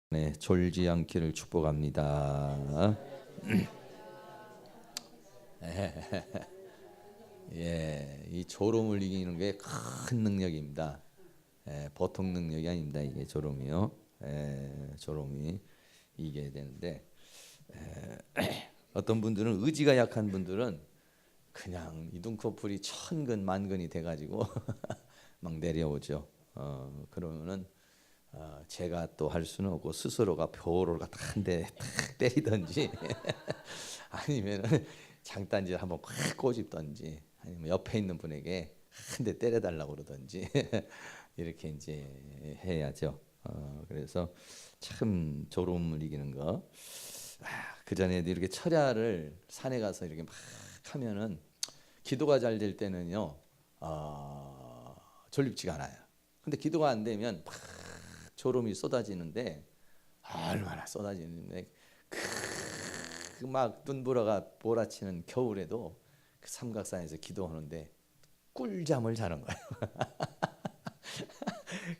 네, 졸지 않기를 축복합니다. 예, 이 졸음을 이기는 게 큰 능력입니다. 보통 능력이 아닙니다. 이게 졸음이요. 졸음이 이겨야 되는데 어떤 분들은 의지가 약한 분들은 그냥 이둔커플이 천근 만근이 돼가지고 막 내려오죠. 그러면은 제가 또 할 수는 없고 스스로가 벼를 갖다 한 대 탁 때리든지 아니면은 장단지를 한번 콱 꼬집든지 아니면 옆에 있는 분에게 한 대 때려달라고 그러든지 이렇게 이제 해야죠. 그래서 참 졸음을 이기는 거. 그 전에도 이렇게 철야를 산에 가서 이렇게 막 하면은 기도가 잘 될 때는요, 졸립지가 않아요. 근데 기도가 안 되면 막 졸음이 쏟아지는데 얼마나 쏟아지는데 막 눈보라가 몰아치는 겨울에도 그 삼각산에서 기도하는데 꿀잠을 자는 거예요.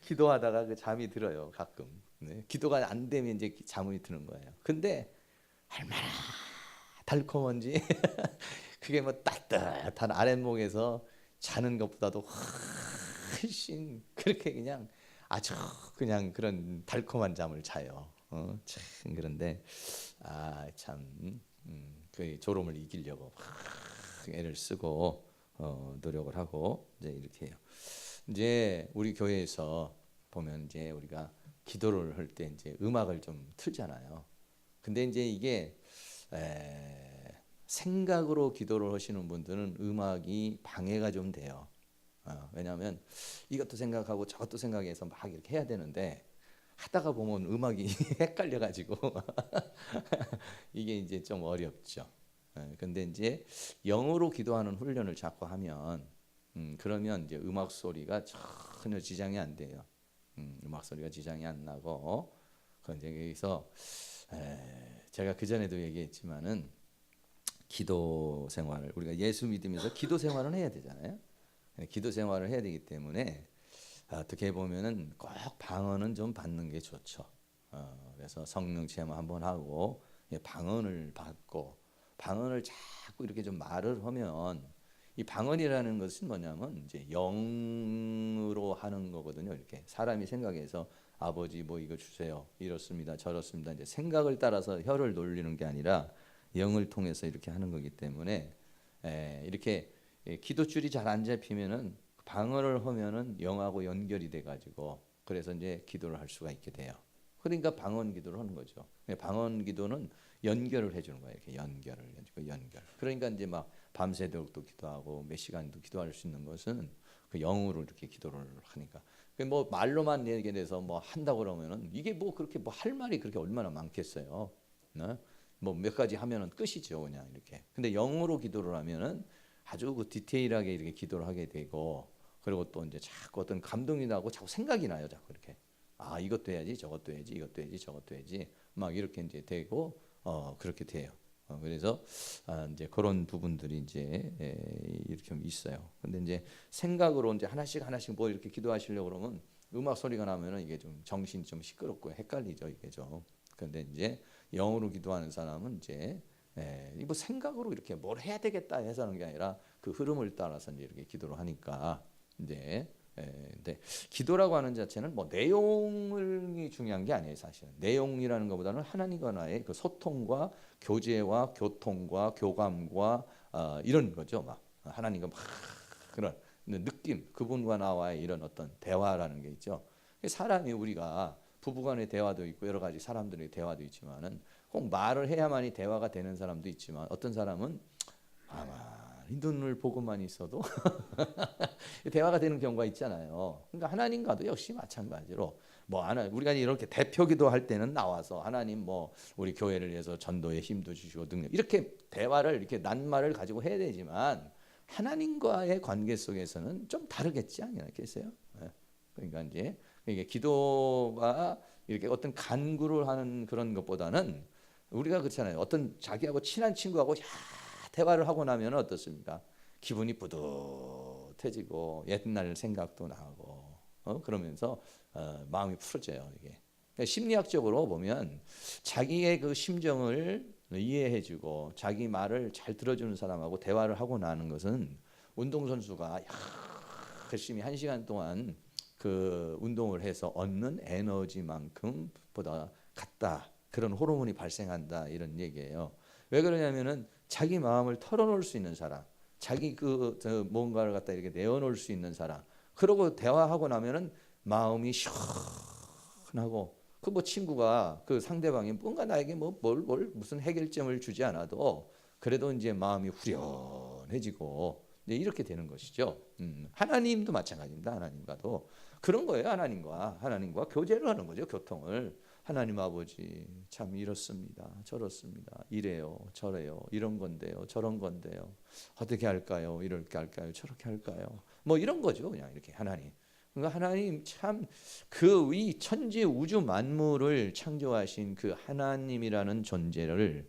기도하다가 그 잠이 들어요 가끔. 네. 기도가 안 되면 이제 잠이 드는 거예요. 근데 얼마나 달콤한지 그게 뭐 따뜻한 아랫목에서 자는 것보다도 훨씬 그렇게 그냥 아주 그냥 그런 달콤한 잠을 자요. 참 그런데 그 졸음을 이기려고 막 애를 쓰고 노력을 하고 이제 이렇게 해요. 이제 우리 교회에서 보면 이제 우리가 기도를 할 때 이제 음악을 좀 틀잖아요. 근데 이제 이게 생각으로 기도를 하시는 분들은 음악이 방해가 좀 돼요. 왜냐하면 이것도 생각하고 저것도 생각해서 막 이렇게 해야 되는데 하다가 보면 음악이 헷갈려가지고 이게 이제 좀 어렵죠. 근데 이제 영어로 기도하는 훈련을 자꾸 하면 그러면 이제 음악 소리가 전혀 지장이 안 돼요. 음악 소리가 지장이 안 나고 이제 여기서 제가 그 전에도 얘기했지만은 기도 생활을 우리가 예수 믿으면서 기도 생활은 해야 되잖아요. 기도 생활을 해야 되기 때문에 어떻게 보면은 꼭 방언은 좀 받는 게 좋죠. 그래서 성령 체험 한번 하고 방언을 받고 방언을 자꾸 이렇게 좀 말을 하면 이 방언이라는 것은 뭐냐면 이제 영으로 하는 거거든요. 이렇게 사람이 생각해서 아버지 뭐 이거 주세요. 이렇습니다. 저렇습니다. 이제 생각을 따라서 혀를 돌리는 게 아니라 영을 통해서 이렇게 하는 거기 때문에 이렇게 기도줄이 잘 안 잡히면은 방언을 하면은 영하고 연결이 돼 가지고 그래서 이제 기도를 할 수가 있게 돼요. 그러니까 방언 기도를 하는 거죠. 방언 기도는 연결을 해주는 거예요. 이렇게 연결을 해주고 연결. 그러니까 이제 막 밤새도록 또 기도하고 몇 시간도 기도할 수 있는 것은 그 영으로 이렇게 기도를 하니까. 뭐 말로만 얘기해서 뭐 한다고 그러면은 이게 뭐 그렇게 뭐 할 말이 그렇게 얼마나 많겠어요. 네? 뭐 몇 가지 하면은 끝이죠, 그냥 이렇게. 근데 영으로 기도를 하면은 아주 그 디테일하게 이렇게 기도를 하게 되고 그리고 또 이제 자꾸 어떤 감동이 나고 자꾸 생각이 나요, 자꾸 이렇게. 이것도 해야지, 저것도 해야지, 이것도 해야지, 저것도 해야지, 막 이렇게 이제 되고 그렇게 돼요. 그래서 이제 그런 부분들이 이제 이렇게 있어요. 근데 이제 생각으로 이제 하나씩 하나씩 뭐 이렇게 기도하시려고 그러면 음악 소리가 나면은 이게 좀 정신이 좀 시끄럽고 헷갈리죠, 이게 좀. 근데 이제 영으로 기도하는 사람은 이제 이거 생각으로 이렇게 뭘 해야 되겠다 해서 하는 게 아니라 그 흐름을 따라서 이제 이렇게 기도를 하니까 이제 근데 기도라고 하는 자체는 뭐 내용이 중요한 게 아니에요, 사실은. 내용이라는 것보다는 하나님과 나의 그 소통과 교제와 교통과 교감과 이런 거죠. 막 하나님과 막 그런 느낌, 그분과 나와의 이런 어떤 대화라는 게 있죠. 사람이 우리가 부부간의 대화도 있고 여러 가지 사람들의 대화도 있지만은 꼭 말을 해야만이 대화가 되는 사람도 있지만 어떤 사람은 가만히 눈을 보고만 있어도 대화가 되는 경우가 있잖아요. 그러니까 하나님과도 역시 마찬가지로 뭐 우리가 이렇게 대표기도 할 때는 나와서 하나님 뭐 우리 교회를 위해서 전도에 힘도 주시고 능력 이렇게 대화를 이렇게 낱말을 가지고 해야 되지만 하나님과의 관계 속에서는 좀 다르겠지 않겠어요? 그러니까 이제 이게 기도가 이렇게 어떤 간구를 하는 그런 것보다는 우리가 그렇잖아요. 어떤 자기하고 친한 친구하고 대화를 하고 나면 어떻습니까? 기분이 뿌듯해지고 옛날 생각도 나고 그러면서 마음이 풀어져요 이게. 심리학적으로 보면 자기의 그 심정을 이해해주고 자기 말을 잘 들어주는 사람하고 대화를 하고 나는 것은 운동선수가 열심히 1시간 동안 그 운동을 해서 얻는 에너지만큼 보다 같다. 그런 호르몬이 발생한다 이런 얘기예요. 왜 그러냐면은 자기 마음을 털어놓을 수 있는 사람, 자기 뭔가를 갖다 이렇게 내어놓을 수 있는 사람, 그러고 대화하고 나면은 마음이 시원하고 그 뭐 친구가 그 상대방이 뭔가 나에게 뭘 무슨 해결점을 주지 않아도 그래도 이제 마음이 후련해지고 이렇게 되는 것이죠. 하나님도 마찬가지입니다. 하나님과도 그런 거예요. 하나님과 교제를 하는 거죠. 교통을. 하나님 아버지 참 이렇습니다. 저렇습니다. 이래요. 저래요. 이런 건데요. 저런 건데요. 어떻게 할까요? 이렇게 할까요? 저렇게 할까요? 뭐 이런 거죠. 그냥 이렇게 하나님. 그러니까 하나님 참 그 이 천지 우주 만물을 창조하신 그 하나님이라는 존재를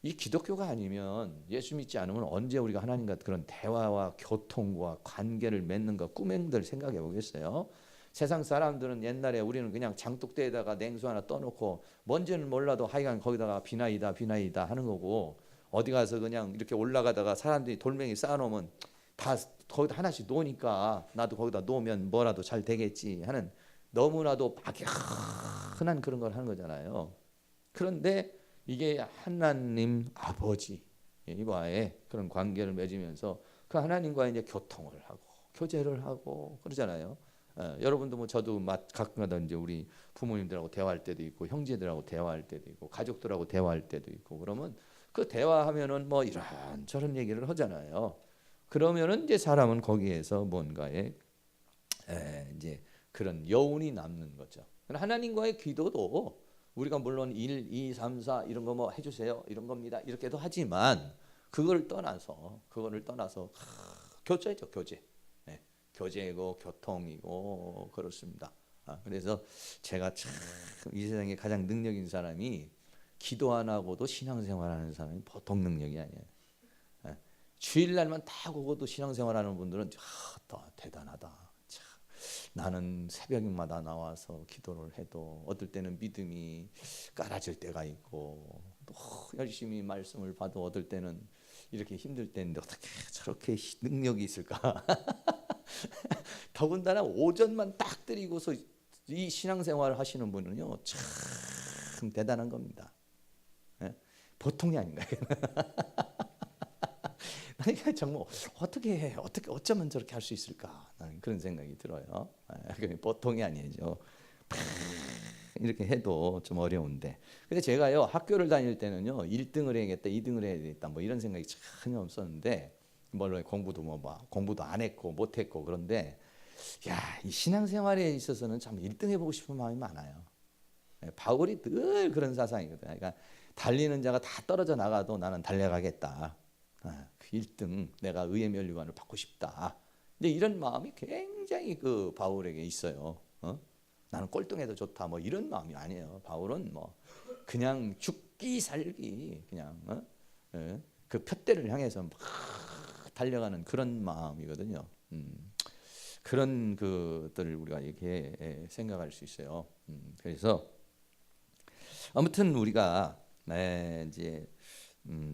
이 기독교가 아니면 예수 믿지 않으면 언제 우리가 하나님과 그런 대화와 교통과 관계를 맺는가 꿈행들 생각해 보겠어요? 세상 사람들은 옛날에 우리는 그냥 장독대에다가 냉수 하나 떠놓고 뭔지는 몰라도 하여간 거기다가 비나이다 하는 거고 어디 가서 그냥 이렇게 올라가다가 사람들이 돌멩이 쌓아놓으면 다 거기다 하나씩 놓으니까 나도 거기다 놓으면 뭐라도 잘 되겠지 하는 너무나도 막연한 그런 걸 하는 거잖아요. 그런데 이게 하나님 아버지와의 그런 관계를 맺으면서 그 하나님과 이제 교통을 하고 교제를 하고 그러잖아요. 여러분도 뭐 저도 가끔가다 이제 우리 부모님들하고 대화할 때도 있고 형제들하고 대화할 때도 있고 가족들하고 대화할 때도 있고 그러면 그 대화하면은 뭐 이런 저런 얘기를 하잖아요. 그러면은 이제 사람은 거기에서 뭔가에 이제 그런 여운이 남는 거죠. 하나님과의 기도도 우리가 물론 1, 2, 3, 4 이런 거 뭐 해주세요 이런 겁니다 이렇게도 하지만 그거를 떠나서 교제죠. 교제. 교제이고 교통이고 그렇습니다. 그래서 제가 참 이 세상에 가장 능력 있는 사람이 기도 안 하고도 신앙생활하는 사람이 보통 능력이 아니에요. 주일날만 다 오고도 신앙생활하는 분들은 대단하다. 참, 나는 새벽마다 나와서 기도를 해도 어떨 때는 믿음이 깔아질 때가 있고 또 열심히 말씀을 봐도 어떨 때는 이렇게 힘들 때인데 어떻게 저렇게 능력이 있을까? 더군다나 오전만 딱 드리고서 이 신앙생활을 하시는 분은요 참 대단한 겁니다. 보통이 아닌가요? 정말 어떻게 어쩌면 저렇게 할 수 있을까? 나는 그런 생각이 들어요. 보통이 아니죠. 이렇게 해도 좀 어려운데. 근데 제가요 학교를 다닐 때는요 1등을 해야겠다, 2등을 해야겠다 뭐 이런 생각이 전혀 없었는데 물론 공부도 안 했고 못 했고 그런데 이 신앙생활에 있어서는 참 1등 해보고 싶은 마음이 많아요. 바울이 늘 그런 사상이거든요. 그러니까 달리는 자가 다 떨어져 나가도 나는 달려가겠다. 그 1등 내가 의의 면류관을 받고 싶다. 근데 이런 마음이 굉장히 그 바울에게 있어요. 나는 꼴등해도 좋다. 뭐 이런 마음이 아니에요. 바울은 뭐 그냥 죽기 살기 그냥 그 푯대를 향해서 막 달려가는 그런 마음이거든요. 그런 것들을 우리가 이렇게 생각할 수 있어요. 그래서 아무튼 우리가 이제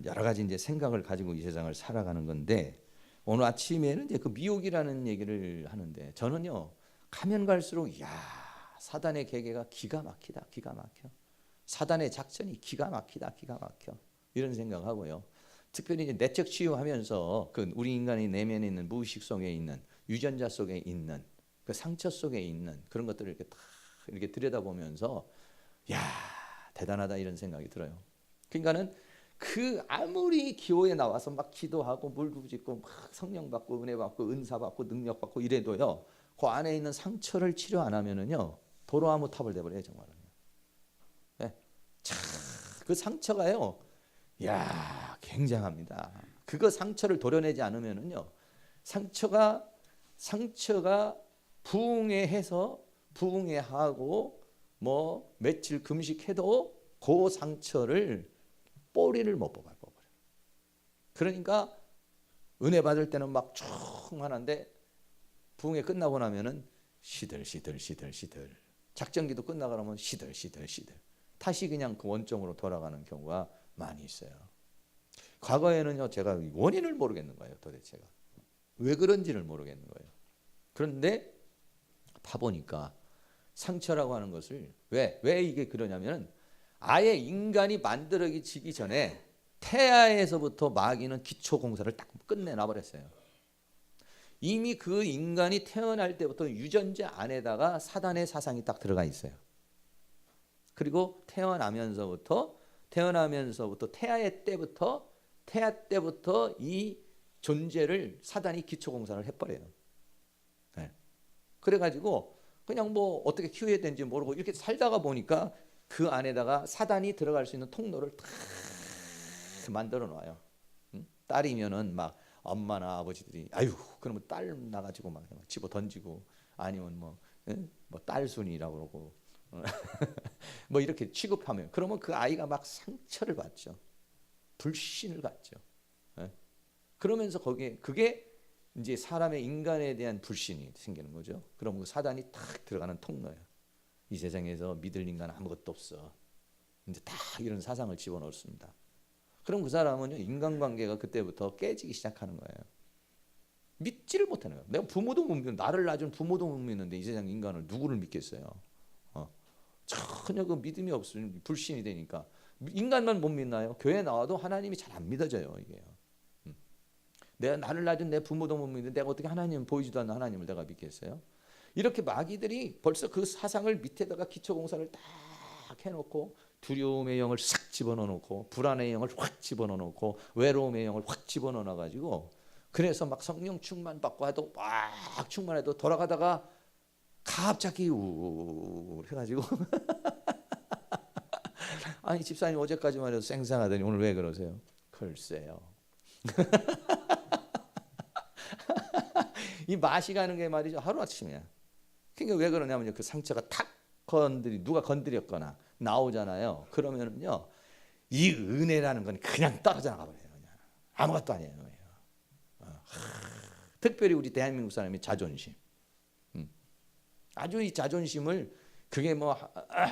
여러 가지 이제 생각을 가지고 이 세상을 살아가는 건데 오늘 아침에는 이제 그 미혹이라는 얘기를 하는데 저는요 가면 갈수록 사단의 계계가 기가 막히다, 기가 막혀. 사단의 작전이 기가 막히다, 기가 막혀. 이런 생각하고요. 특별히 이제 내적 치유하면서 그 우리 인간의 내면에 있는 무의식 속에 있는 유전자 속에 있는 그 상처 속에 있는 그런 것들을 이렇게 다 이렇게 들여다보면서 대단하다 이런 생각이 들어요. 그러니까는 그 아무리 기호에 나와서 막 기도하고 물 부짓고 막 성령 받고 은혜 받고 은사 받고 능력 받고 이래도요 그 안에 있는 상처를 치료 안 하면은요 도로아무 탑을 돼버려요 정말로. 그 상처가요 굉장합니다. 그거 상처를 도려내지 않으면은요 상처가 부흥해하고 뭐 며칠 금식해도 그 상처를 뿌리를 못 뽑아요. 그러니까 은혜 받을 때는 막 충만한데 부흥회 끝나고 나면은 시들 작전기도 끝나고 나면 시들시들 다시 그냥 그 원점으로 돌아가는 경우가 많이 있어요. 과거에는요, 제가 원인을 모르겠는 거예요. 도대체가 왜 그런지를 모르겠는 거예요. 그런데 봐보니까 상처라고 하는 것을 왜 이게 그러냐면 아예 인간이 만들어지기 전에 태아에서부터 마귀는 기초공사를 딱 끝내놔 버렸어요. 이미 그 인간이 태어날 때부터 유전자 안에다가 사단의 사상이 딱 들어가 있어요. 그리고 태어나면서부터 태아 때부터 이 존재를 사단이 기초공사를 해버려요. 네. 그래가지고 그냥 뭐 어떻게 키워야 되는지 모르고 이렇게 살다가 보니까 그 안에다가 사단이 들어갈 수 있는 통로를 탁 만들어 놔요. 딸이면은 막 엄마나 아버지들이 아유 그러면 딸 나가지고 막 집어 던지고 아니면 뭐 딸순이라고 그러고 뭐 이렇게 취급하면 그러면 그 아이가 막 상처를 받죠. 불신을 갖죠. 그러면서 거기에 그게 이제 사람의 인간에 대한 불신이 생기는 거죠. 그럼 그 사단이 탁 들어가는 통로예요. 이 세상에서 믿을 인간 아무것도 없어. 이제 다 이런 사상을 집어넣습니다. 그럼 그 사람은요, 인간관계가 그때부터 깨지기 시작하는 거예요. 믿지를 못하는 거예요. 내가 부모도 못 믿는, 나를 낳아준 부모도 못 믿는데 이 세상 인간을 누구를 믿겠어요? 전혀 그 믿음이 없으면 불신이 되니까 인간만 못 믿나요? 교회 나와도 하나님이 잘 안 믿어져요. 이게요. 내가 나를 낳아준 내 부모도 못 믿는데 내가 어떻게 하나님 보이지도 않는 하나님을 내가 믿겠어요? 이렇게 마귀들이 벌써 그 사상을 밑에다가 기초공사를 딱 해놓고 두려움의 영을 싹 집어넣어놓고 불안의 영을 확 집어넣어놓고 외로움의 영을 확 집어넣어가지고 그래서 막 성령 충만 받고 해도 막 충만해도 돌아가다가 갑자기 우 해가지고 아니 집사님 어제까지만 해도 쌩쌩하더니 오늘 왜 그러세요? 글쎄요. 이 맛이 가는 게 말이죠. 하루아침이야. 그러니까 왜 그러냐면요. 그 상처가 탁 누가 건드렸거나 나오잖아요. 그러면은요. 이 은혜라는 건 그냥 떨어져 나가 버려요. 그냥. 아무것도 아니에요. 특별히 우리 대한민국 사람이 자존심. 아주 이 자존심을 그게 뭐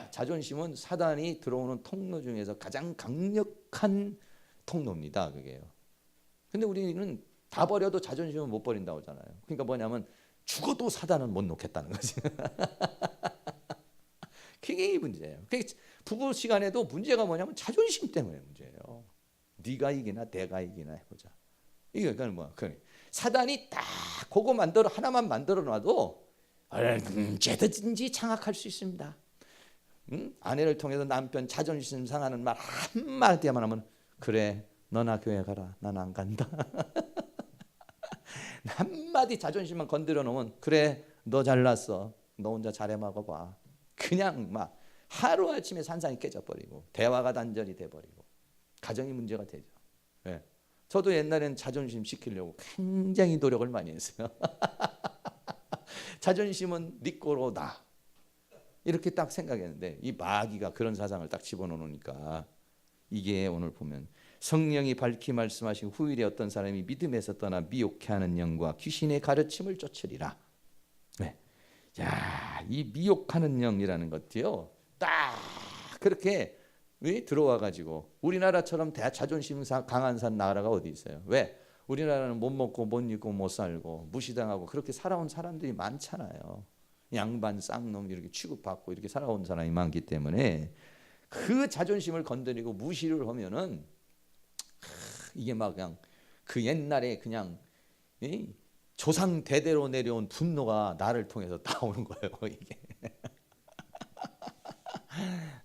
자존심은 사단이 들어오는 통로 중에서 가장 강력한 통로입니다. 그게요. 근데 우리는 다 버려도 자존심은 못 버린다고 하잖아요. 그러니까 뭐냐면 죽어도 사단은 못 놓겠다는 거지. 그게 문제예요. 부부 시간에도 문제가 뭐냐면 자존심 때문에 문제예요. 네가 이기나 내가 이기나 해보자. 이게 그건 뭐 사단이 딱 그거 하나만 만들어 놔도 언제든지 장악할 수 있습니다. 아내를 통해서 남편 자존심 상하는 말 한마디만 하면 그래 너나 교회 가라 난 안 간다. 한마디 자존심만 건드려 놓으면 그래 너 잘났어 너 혼자 잘해 먹어봐. 그냥 막 하루아침에 산상이 깨져버리고 대화가 단절이 돼버리고 가정이 문제가 되죠. 네. 저도 옛날엔 자존심 지키려고 굉장히 노력을 많이 했어요. 자존심은 네 거로다 이렇게 딱 생각했는데 이 마귀가 그런 사상을 딱 집어넣으니까 이게 오늘 보면 성령이 밝히 말씀하신 후일에 어떤 사람이 믿음에서 떠나 미혹해하는 영과 귀신의 가르침을 쫓으리라. 네. 야, 이 미혹하는 영이라는 것도요. 딱 그렇게 들어와 가지고 우리나라처럼 자존심 강한 나라가 어디 있어요? 왜? 우리나라는 못 먹고 못 입고 못 살고 무시당하고 그렇게 살아온 사람들이 많잖아요. 양반 쌍놈 이렇게 취급받고 이렇게 살아온 사람이 많기 때문에 그 자존심을 건드리고 무시를 하면은 이게 막 그냥 그 옛날에 그냥 조상 대대로 내려온 분노가 나를 통해서 나오는 거예요. 이게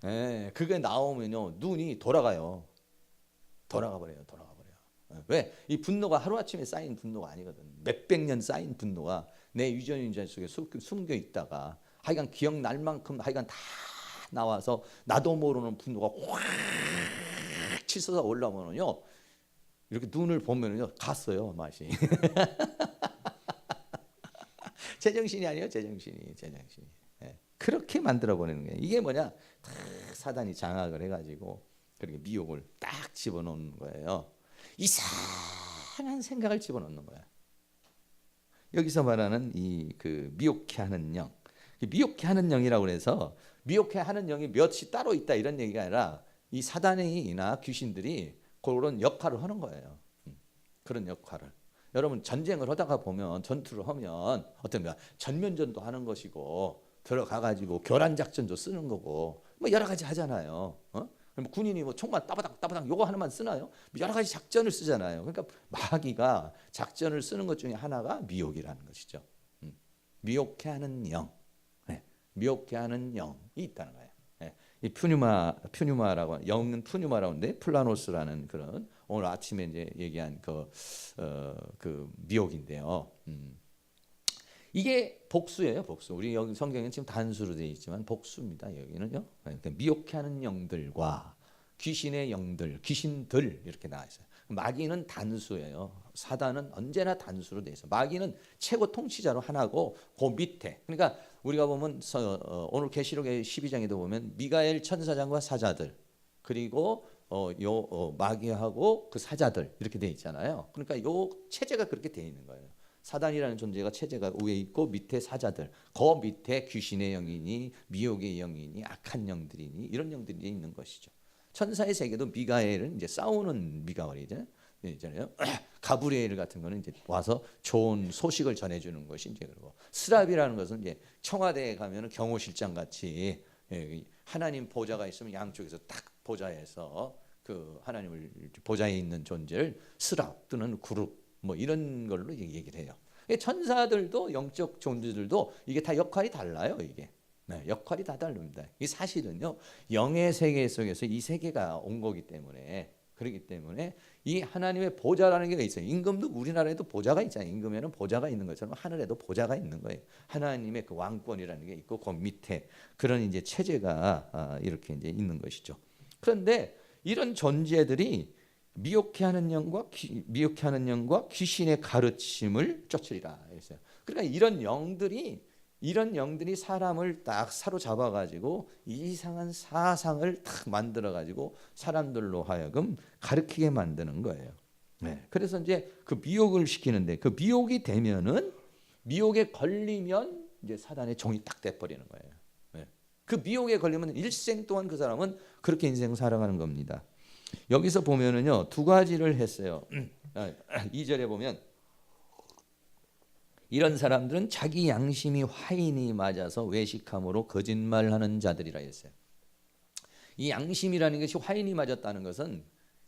네, 그게 나오면요 눈이 돌아가요. 돌아가 버려요. 왜? 이 분노가 하루아침에 쌓인 분노가 아니거든. 몇백 년 쌓인 분노가 내 유전인자 속에 숨겨 있다가 하여간 기억날 만큼 하여간 다 나와서 나도 모르는 분노가 확 치솟아 올라오면요 이렇게 눈을 보면요 갔어요 맛이. 제정신이 아니에요. 제정신이. 네. 그렇게 만들어 버리는 거예요. 이게 뭐냐? 사단이 장악을 해가지고 그렇게 미혹을 딱 집어넣는 거예요. 이상한 생각을 집어넣는 거야. 여기서 말하는 이 그 미혹해 하는 영. 미혹해 하는 영이라고 그래서 미혹해 하는 영이 몇이 따로 있다 이런 얘기가 아니라 이 사단이나 귀신들이 그런 역할을 하는 거예요. 그런 역할을. 여러분 전쟁을 하다가 보면 전투를 하면 어떤 전면전도 하는 것이고 들어가 가지고 교란 작전도 쓰는 거고 뭐 여러 가지 하잖아요. 그럼 군인이 뭐 총만 따바닥 요거 하나만 쓰나요? 여러 가지 작전을 쓰잖아요. 그러니까 마귀가 작전을 쓰는 것 중에 하나가 미혹이라는 것이죠. 미혹해 하는 영, 미혹해 하는 영이 있다는 거예요. 이 푸뉴마라고 영은 푸뉴마라고 하는데 플라노스라는 그런 오늘 아침에 이제 얘기한 그 미혹인데요. 이게 복수예요, 복수. 우리 여기 성경에는 지금 단수로 되어 있지만 복수입니다. 여기는요. 그러니까 미혹하는 영들과 귀신의 영들, 귀신들 이렇게 나와 있어요. 마귀는 단수예요. 사단은 언제나 단수로 되어 있어요. 마귀는 최고 통치자로 하나고 그 밑에. 그러니까 우리가 보면 오늘 계시록의 12장에도 보면 미가엘 천사장과 사자들 그리고 마귀하고 그 사자들 이렇게 되어 있잖아요. 그러니까 요 체제가 그렇게 되어 있는 거예요. 사단이라는 존재가 체제가 위에 있고 밑에 사자들, 그 밑에 귀신의 영이니 미혹의 영이니 악한 영들이니 이런 영들이 있는 것이죠. 천사의 세계도 미가엘은 이제 싸우는 미가엘이잖아요. 가브리엘 같은 거는 이제 와서 좋은 소식을 전해주는 것이 이제 그리고 스랍이라는 것은 이제 청와대에 가면은 경호실장 같이 하나님 보좌가 있으면 양쪽에서 딱 보좌에서 그 하나님을 보좌에 있는 존재를 스랍 또는 그룹 뭐 이런 걸로 얘기를 해요. 천사들도 영적 존재들도 이게 다 역할이 달라요. 이게 역할이 다 다릅니다. 이 사실은요 영의 세계 속에서 이 세계가 온 거기 때문에 그렇기 때문에 이 하나님의 보좌라는 게 있어요. 임금도 우리나라에도 보좌가 있잖아요. 임금에는 보좌가 있는 것처럼 하늘에도 보좌가 있는 거예요. 하나님의 그 왕권이라는 게 있고 그 밑에 그런 이제 체제가 이렇게 이제 있는 것이죠. 그런데 이런 존재들이 미혹해 하는 영과 귀신의 가르침을 쫓으리라 했어요. 그러니까 이런 영들이 사람을 딱 사로잡아 가지고 이상한 사상을 딱 만들어 가지고 사람들로 하여금 가르치게 만드는 거예요. 그래서 이제 그 미혹을 시키는데 그 미혹이 되면은 미혹에 걸리면 이제 사단의 종이 딱 돼 버리는 거예요. 그 미혹에 걸리면 일생 동안 그 사람은 그렇게 인생 살아가는 겁니다. 여기서 보면은요 두 가지를 했어요. 2절에 보면 이런 사람들은 자기 양심이 화인이 맞아서 외식함으로 거짓말하는 자들이라 했어요. 이 양심이라는 것이 화인이 맞았다는 것은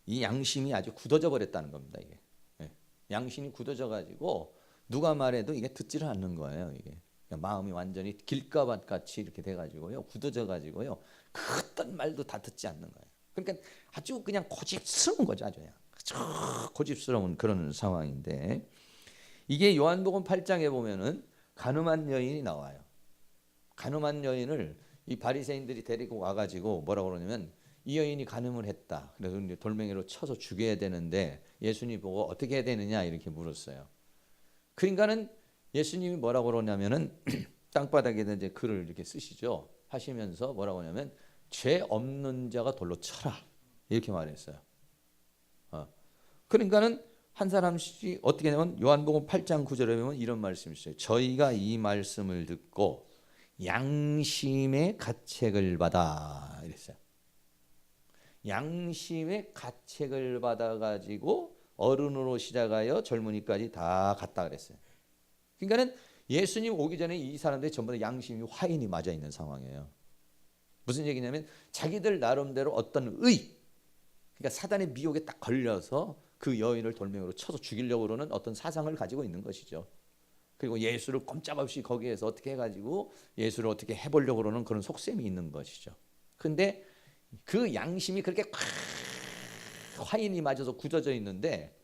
이 양심이 아주 굳어져 버렸다는 겁니다. 이게 양심이 굳어져 가지고 누가 말해도 이게 듣지를 않는 거예요. 이게 마음이 완전히 길가밭 같이 이렇게 돼 가지고요 굳어져 가지고요 어떤 말도 다 듣지 않는 거예요. 그러니까 아주 그냥 고집스러운 거죠. 아주 고집스러운 그런 상황인데 이게 요한복음 8장에 보면은 간음한 여인이 나와요. 간음한 여인을 이 바리새인들이 데리고 와가지고 뭐라고 그러냐면 이 여인이 간음을 했다. 그래서 이제 돌멩이로 쳐서 죽여야 되는데 예수님 보고 어떻게 해야 되느냐 이렇게 물었어요. 그러니까는 예수님이 뭐라고 그러냐면은 땅바닥에다 이제 글을 이렇게 쓰시죠. 하시면서 뭐라고 하냐면 죄 없는 자가 돌로 쳐라 이렇게 말했어요. 그러니까는 한 사람씩 어떻게 되면 요한복음 8장 9절에 보면 이런 말씀이 있어요. 저희가 이 말씀을 듣고 양심의 가책을 받아 이랬어요. 양심의 가책을 받아 가지고 어른으로 시작하여 젊은이까지 다 갔다 그랬어요. 그러니까는 예수님 오기 전에 이 사람들이 전부 다 양심이 화인이 맞아 있는 상황이에요. 무슨 얘기냐면 자기들 나름대로 어떤 그러니까 사단의 미혹에 딱 걸려서 그 여인을 돌멩이로 쳐서 죽이려고 그러는 어떤 사상을 가지고 있는 것이죠. 그리고 예수를 꼼짝없이 거기에서 어떻게 해가지고 예수를 어떻게 해보려고 그러는 그런 속셈이 있는 것이죠. 근데 그 양심이 그렇게 화인이 맞아서 굳어져 있는데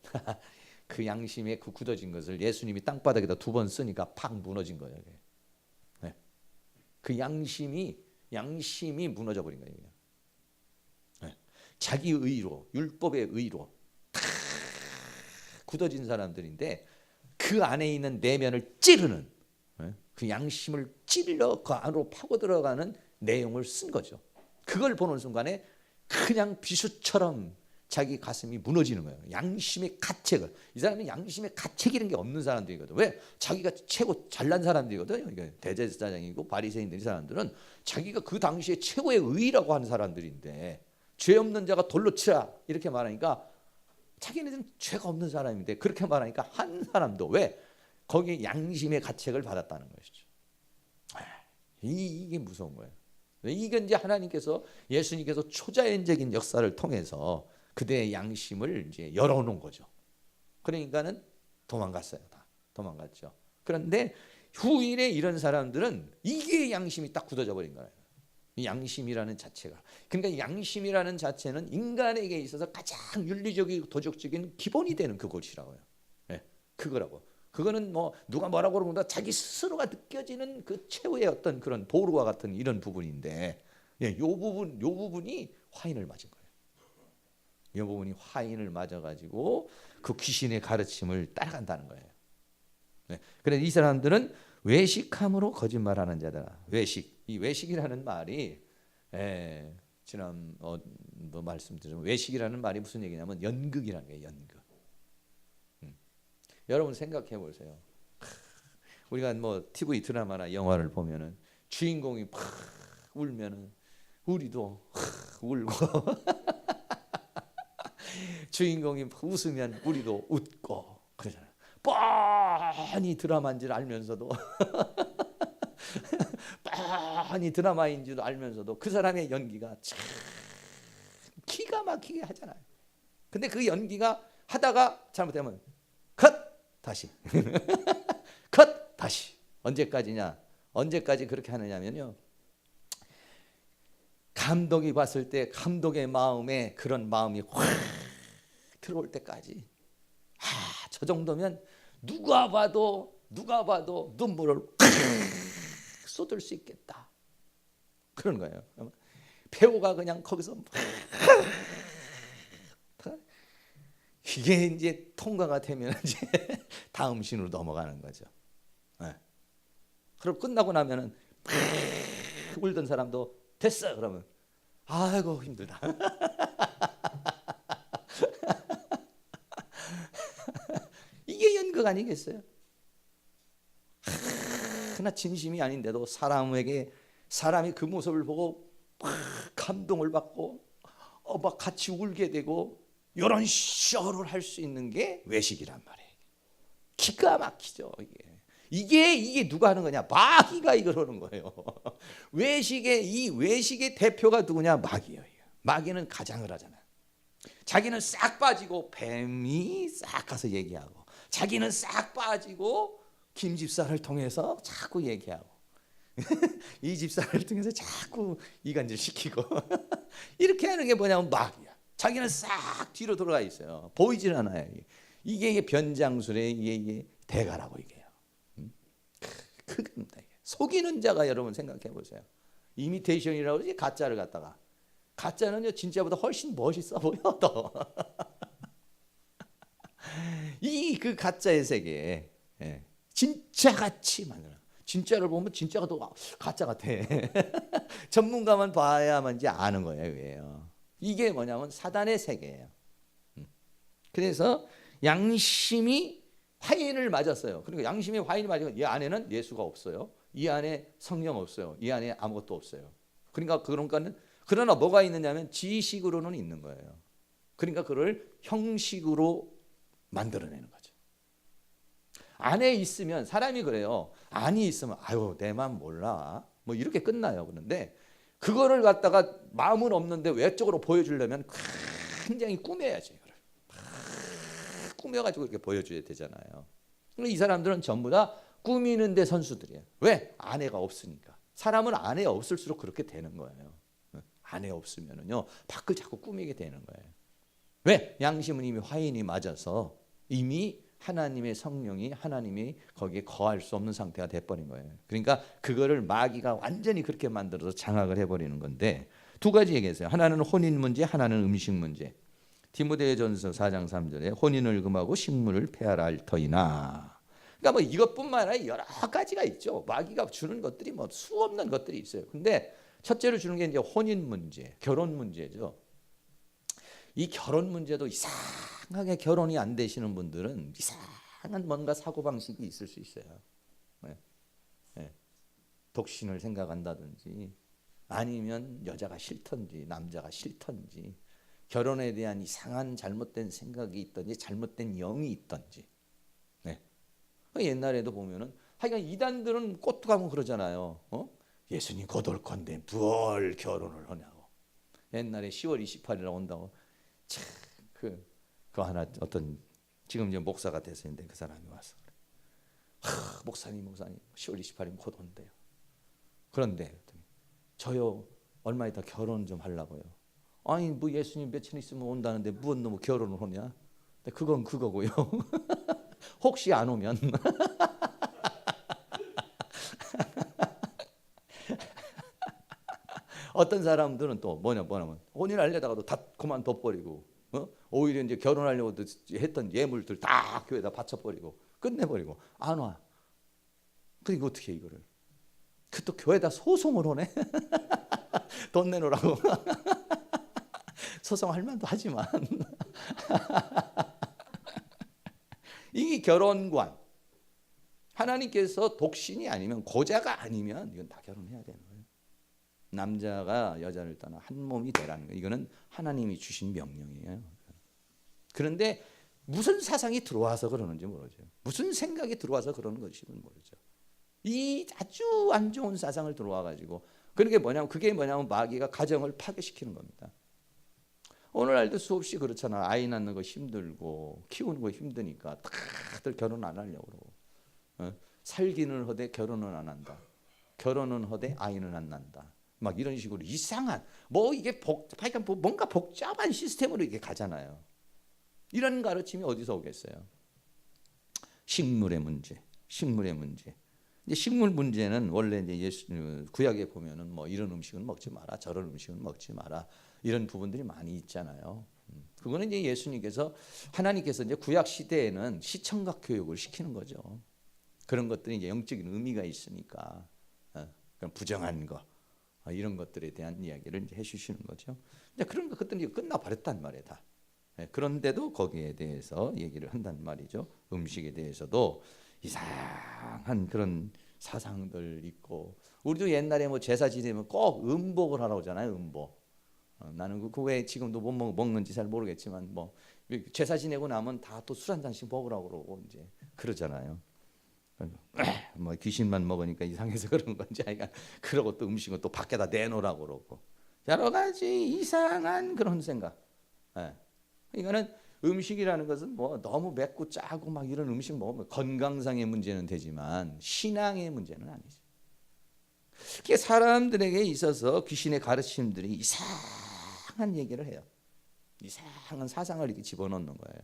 그 양심에 그 굳어진 것을 예수님이 땅바닥에다 2번 쓰니까 팍 무너진 거예요. 그 양심이 무너져 버린 거예요. 자기 의로, 율법의 의로 다 굳어진 사람들인데 그 안에 있는 내면을 찌르는 그 양심을 찔러 그 안으로 파고 들어가는 내용을 쓴 거죠. 그걸 보는 순간에 그냥 비수처럼 자기 가슴이 무너지는 거예요. 양심의 가책을. 이 사람은 양심의 가책이라는 게 없는 사람들이거든. 왜? 자기가 최고 잘난 사람들이거든. 이게 대제사장이고 바리새인들 이 사람들은 자기가 그 당시에 최고의 의라고 하는 사람들인데 죄 없는 자가 돌로 치라 이렇게 말하니까 자기네들은 죄가 없는 사람인데 그렇게 말하니까 한 사람도 왜? 거기에 양심의 가책을 받았다는 것이죠. 이게 무서운 거예요. 이게 이제 하나님께서 예수님께서 초자연적인 역사를 통해서 그대의 양심을 이제 열어놓은 거죠. 그러니까는 도망갔어요. 다 도망갔죠. 그런데 후일에 이런 사람들은 이게 양심이 딱 굳어져 버린 거예요. 이 양심이라는 자체가. 그러니까 양심이라는 자체는 인간에게 있어서 가장 윤리적이고 도덕적인 기본이 되는 그것이라고요. 네, 그거라고. 그거는 뭐 누가 뭐라고 그러면 자기 스스로가 느껴지는 그 최후의 어떤 그런 보루와 같은 이런 부분인데, 예, 요 부분이 화인을 맞은 거예요. 이 부분이 화인을 맞아가지고 그 귀신의 가르침을 따라간다는 거예요. 네, 그래서 이 사람들은 외식함으로 거짓말하는 자다. 외식, 이 외식이라는 말이, 지난 뭐 말씀드리면 외식이라는 말이 무슨 얘기냐면 연극이라는 거예요. 연극. 여러분 생각해 보세요. 우리가 뭐 TV 드라마나 영화를 보면은 주인공이 팍 울면은 우리도 울고 주인공이 웃으면 우리도 웃고 그러잖아요. 뻔히 드라마인 줄 알면서도 뻔히 드라마인 줄 알면서도 그 사람의 연기가 참 기가 막히게 하잖아요. 근데 그 연기가 하다가 잘못되면 컷! 다시 컷! 다시. 언제까지냐? 언제까지 그렇게 하느냐면요, 감독이 봤을 때 감독의 마음에 그런 마음이 확 들어올 때까지, 저 정도면 누가 봐도 눈물을 쏟을 수 있겠다. 그런 거예요. 배우가 그냥 거기서 이게 이제 통과가 되면 이제 다음 신으로 넘어가는 거죠. 네. 그리고 끝나고 나면은 울던 사람도 됐어 그러면 아이고 힘들다. 이게 연극 아니겠어요? 하나 진심이 아닌데도 사람이 그 모습을 보고 감동을 받고 막 같이 울게 되고 이런 쇼를 할 수 있는 게 외식이란 말이에요. 기가 막히죠. 이게 누가 하는 거냐? 마귀가 이걸 하는 거예요. 외식의 대표가 누구냐? 마귀예요. 마귀는 가장을 하잖아요. 자기는 싹 빠지고 뱀이 싹 가서 얘기하고, 자기는 싹 빠지고 김 집사를 통해서 자꾸 얘기하고, 이 집사를 통해서 자꾸 이간질 시키고 이렇게 하는 게 뭐냐면 마귀야. 자기는 싹 뒤로 돌아가 있어요. 보이질 않아요. 이게 변장술의 이게 대가라고 이게요. 그겁니다. 속이는 자가 여러분 생각해 보세요. 이미테이션이라고 그러지, 가짜를 갖다가. 가짜는요 진짜보다 훨씬 멋있어 보여 더. 이 그 가짜의 세계에 진짜 같이 만들어. 진짜를 보면 진짜가 더 가짜 같아. 전문가만 봐야만 이제 아는 거예요. 이게 뭐냐면 사단의 세계예요. 그래서 양심이 화인을 맞았어요. 그러니까 양심이 화인이 맞으면 이 안에는 예수가 없어요. 이 안에 성령 없어요. 이 안에 아무것도 없어요. 그러나 뭐가 있느냐면 지식으로는 있는 거예요. 그러니까 그걸 형식으로 만들어내는 거죠. 안에 있으면 사람이 그래요. 안이 있으면 아유 내 마음 몰라 뭐 이렇게 끝나요. 그런데 그거를 갖다가 마음은 없는데 외적으로 보여주려면 굉장히 꾸며야지. 꾸며가지고 이렇게 보여줘야 되잖아요. 이 사람들은 전부 다 꾸미는 데 선수들이에요. 왜? 아내가 없으니까. 사람은 아내 없을수록 그렇게 되는 거예요. 아내 없으면은요 밖을 자꾸 꾸미게 되는 거예요. 왜? 양심은 이미 화인이 맞아서 이미 하나님의 성령이 하나님이 거기에 거할 수 없는 상태가 돼버린 거예요. 그러니까 그거를 마귀가 완전히 그렇게 만들어서 장악을 해버리는 건데, 두 가지 얘기했어요. 하나는 혼인 문제, 하나는 음식 문제. 디모데전서 4장 3절에 혼인을 금하고 식물을 폐하라 할 터이나. 그러니까 뭐 이것뿐만 아니라 여러 가지가 있죠. 마귀가 주는 것들이 뭐 수 없는 것들이 있어요. 근데 첫째로 주는 게 이제 혼인 문제, 결혼 문제죠. 이 결혼 문제도 이상하게 결혼이 안 되시는 분들은 이상한 뭔가 사고방식이 있을 수 있어요. 네. 네. 독신을 생각한다든지 아니면 여자가 싫던지 남자가 싫던지 결혼에 대한 이상한 잘못된 생각이 있던지 잘못된 영이 있던지. 네. 옛날에도 보면은 하여간 이단들은 꼬투가면 그러잖아요. 예수님 곧 올 건데 뭘 결혼을 하냐고. 옛날에 10월 28일 온다고 참 그 하나 어떤 지금 이제 목사가 됐었는데 그 사람이 와서 목사님 10월 28일 곧 온대요. 그런데 저요 얼마 있다 결혼 좀 하려고요. 아니 뭐 예수님 며칠 있으면 온다는데 무슨 놈의 결혼을 하냐? 그건 그거고요. 혹시 안 오면 어떤 사람들은 또 뭐냐면 혼인하려다가도 다 그만둬버리고 오히려 이제 결혼하려고 했던 예물들 다 교회에다 바쳐버리고 끝내버리고 안 와. 그리고 어떻게 이거를 그 또 교회에다 소송을 하네. 돈 내놓으라고. 소송할 만도 하지만 이 결혼관 하나님께서 독신이 아니면 고자가 아니면 이건 다 결혼해야 되는 거예요. 남자가 여자를 떠나 한 몸이 되라는 거예요. 이거는 하나님이 주신 명령이에요. 그런데 무슨 사상이 들어와서 그러는지 모르죠. 무슨 생각이 들어와서 그러는 것인지 모르죠. 이 아주 안 좋은 사상을 들어와 가지고 그게 뭐냐면 마귀가 가정을 파괴시키는 겁니다. 오늘날도 수없이 그렇잖아. 아이 낳는 거 힘들고 키우는 거 힘드니까 다들 결혼 안 하려고 그러고 살기는 하되 결혼은 안 한다. 결혼은 하되 아이는 안 난다. 막 이런 식으로 이상한 이게 뭔가 복잡한 시스템으로 이게 가잖아요. 이런 가르침이 어디서 오겠어요? 식물의 문제. 이제 식물 문제는 원래 이제 구약에 보면은 이런 음식은 먹지 마라, 저런 음식은 먹지 마라 이런 부분들이 많이 있잖아요. 그거는 이제 예수님께서 하나님께서 이제 구약 시대에는 시청각 교육을 시키는 거죠. 그런 것들이 이제 영적인 의미가 있으니까 그런 부정한 거 이런 것들에 대한 이야기를 이제 해주시는 거죠. 이제 그런 것들이 끝나 버렸단 말이에요, 다. 그런데도 거기에 대해서 얘기를 한단 말이죠. 음식에 대해서도 이상한 그런 사상들 있고 우리도 옛날에 제사 지내면 꼭 음복을 하라고 하잖아요. 음복. 나는 그 왜 지금도 못 먹는지 잘 모르겠지만 제사 지내고 나면 다 또 술 한 잔씩 먹으라고 그러고 이제 그러잖아요. 귀신만 먹으니까 이상해서 그런 건지 그러고 또 음식은 또 밖에다 내놓으라고 그러고 여러 가지 이상한 그런 생각. 이거는 음식이라는 것은 너무 맵고 짜고 이런 음식 먹으면 건강상의 문제는 되지만 신앙의 문제는 아니죠. 그게 사람들에게 있어서 귀신의 가르침들이 이상한 얘기를 해요. 이상한 사상을 이렇게 집어넣는 거예요.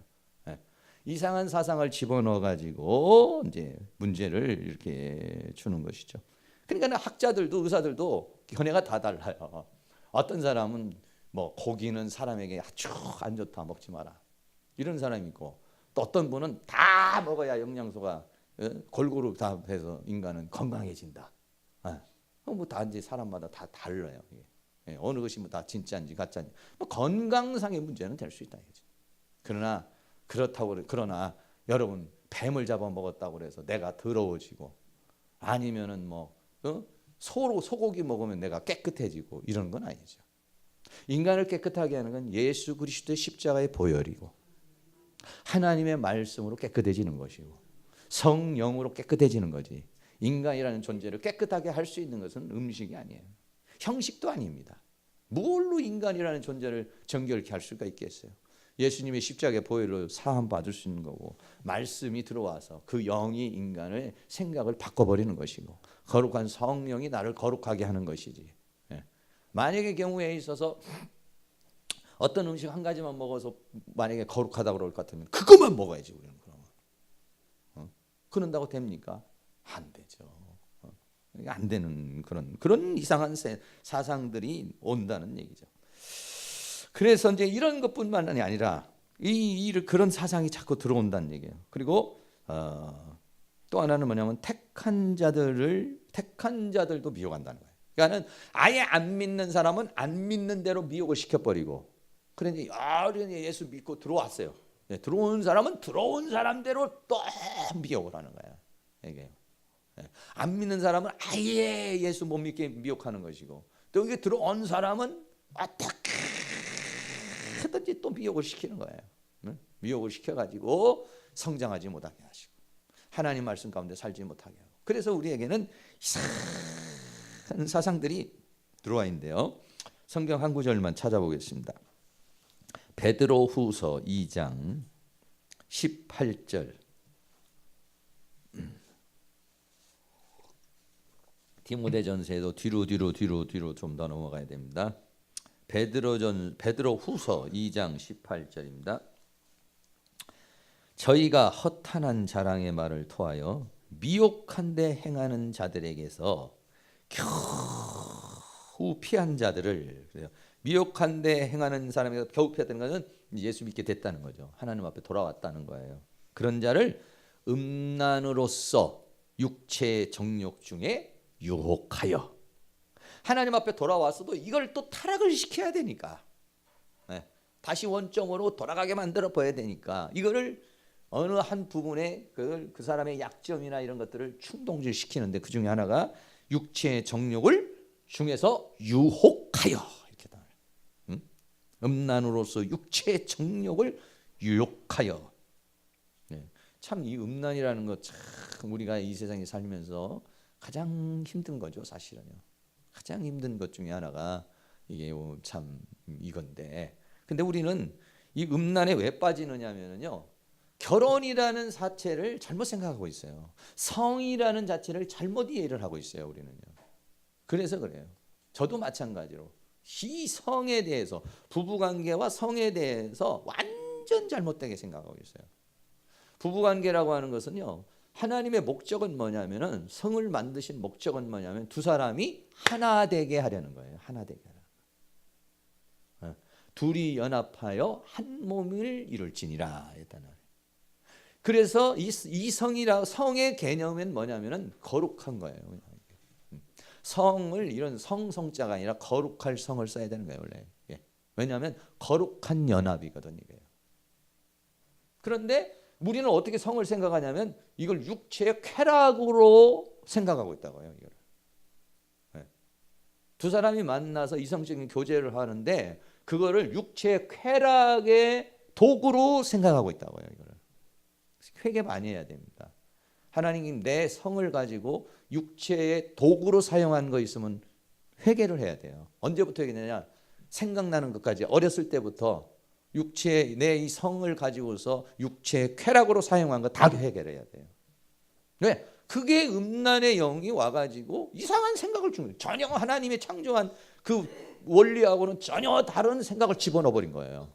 이상한 사상을 집어넣어 가지고 이제 문제를 이렇게 주는 것이죠. 그러니까 학자들도 의사들도 견해가 다 달라요. 어떤 사람은 고기는 사람에게 아주 안 좋다, 먹지 마라. 이런 사람이 있고 또 어떤 분은 다 먹어야 영양소가 골고루 다 해서 인간은 건강해진다. 다 이제 사람마다 다 달라요. 어느 것이 다 진짜인지 가짜인지 건강상의 문제는 될 수 있다. 그러나 여러분 뱀을 잡아 먹었다고 그래서 내가 더러워지고 아니면은 소고기 먹으면 내가 깨끗해지고 이런 건 아니죠. 인간을 깨끗하게 하는 건 예수 그리스도의 십자가의 보혈이고 하나님의 말씀으로 깨끗해지는 것이고 성령으로 깨끗해지는 거지. 인간이라는 존재를 깨끗하게 할 수 있는 것은 음식이 아니에요. 형식도 아닙니다. 뭘로 인간이라는 존재를 정결케 할 수가 있겠어요? 예수님의 십자가의 보혈로 사함 받을 수 있는 거고 말씀이 들어와서 그 영이 인간의 생각을 바꿔버리는 것이고 거룩한 성령이 나를 거룩하게 하는 것이지. 만약에 경우에 있어서 어떤 음식 한 가지만 먹어서 만약에 거룩하다고 그럴 것 같으면 그것만 먹어야지 우리는 그러면. 그런다고 됩니까? 안 되죠. 안 되는 그런 이상한 사상들이 온다는 얘기죠. 그래서 이제 이런 것뿐만이 아니라 그런 사상이 자꾸 들어온다는 얘기예요. 그리고 또 하나는 뭐냐면 택한 자들도 미혹한다는 거예요. 그러니까는 아예 안 믿는 사람은 안 믿는 대로 미혹을 시켜버리고 그러니 예수 믿고 들어왔어요. 네, 들어온 사람은 들어온 사람대로 또 미혹을 하는 거야. 이게 안 믿는 사람은 아예 예수 못 믿게 미혹하는 것이고, 또 이게 들어온 사람은 어떻게든지 또 미혹을 시키는 거예요. 미혹을 시켜가지고 성장하지 못하게 하시고 하나님 말씀 가운데 살지 못하게 하고. 그래서 우리에게는 이상한 사상들이 들어와 있는데요. 성경 한 구절만 찾아보겠습니다. 베드로후서 2장 18절. 디모데전서에도 뒤로 좀 더 넘어가야 됩니다. 베드로후서 2장 18절입니다. 저희가 허탄한 자랑의 말을 토하여 미혹한데 행하는 자들에게서 겨우 피한 자들을, 미혹한데 행하는 사람에게서 겨우 피했다는 것은 예수 믿게 됐다는 거죠. 하나님 앞에 돌아왔다는 거예요. 그런 자를 음란으로서 육체의 정욕 중에 유혹하여, 하나님 앞에 돌아왔어도 이걸 또 타락을 시켜야 되니까, 다시 원점으로 돌아가게 만들어 봐야 되니까, 이거를 어느 한 부분에 그 사람의 약점이나 이런 것들을 충동질시키는데, 그 중에 하나가 육체의 정욕을 중에서 유혹하여, 이렇게 다 음란으로서 육체의 정욕을 유혹하여. 참 이 음란이라는 것, 참 우리가 이 세상에 살면서 가장 힘든 거죠, 사실은요. 가장 힘든 것 중에 하나가 이게 참 이건데, 근데 우리는 이 음란에 왜 빠지느냐면요, 결혼이라는 자체를 잘못 생각하고 있어요. 성이라는 자체를 잘못 이해를 하고 있어요, 우리는요. 그래서 그래요. 저도 마찬가지로 이 성에 대해서, 부부관계와 성에 대해서 완전 잘못되게 생각하고 있어요. 부부관계라고 하는 것은요, 하나님의 목적은 뭐냐면은, 성을 만드신 목적은 뭐냐면 두 사람이 하나 되게 하려는 거예요. 하나 되게 하라. 둘이 연합하여 한 몸을 이룰지니라 했다는. 그래서 이 성의 개념은 뭐냐면은 거룩한 거예요. 성을 이런 성자가 아니라 거룩할 성을 써야 되는 거예요, 원래. 왜냐하면 거룩한 연합이거든요, 이게요. 그런데 우리는 어떻게 성을 생각하냐면 이걸 육체의 쾌락으로 생각하고 있다고요. 이거를. 두 사람이 만나서 이성적인 교제를 하는데 그거를 육체의 쾌락의 도구로 생각하고 있다고요. 이거를. 회개 많이 해야 됩니다. 하나님이 내 성을 가지고 육체의 도구로 사용한 거 있으면 회개를 해야 돼요. 언제부터 회개되냐? 생각나는 것까지 어렸을 때부터 육체의 내 이 성을 가지고서 육체의 쾌락으로 사용한 거 다 해결해야 돼요. 왜? 그게 음란의 영이 와가지고 이상한 생각을 주는 거예요. 전혀 하나님의 창조한 그 원리하고는 전혀 다른 생각을 집어넣어 버린 거예요.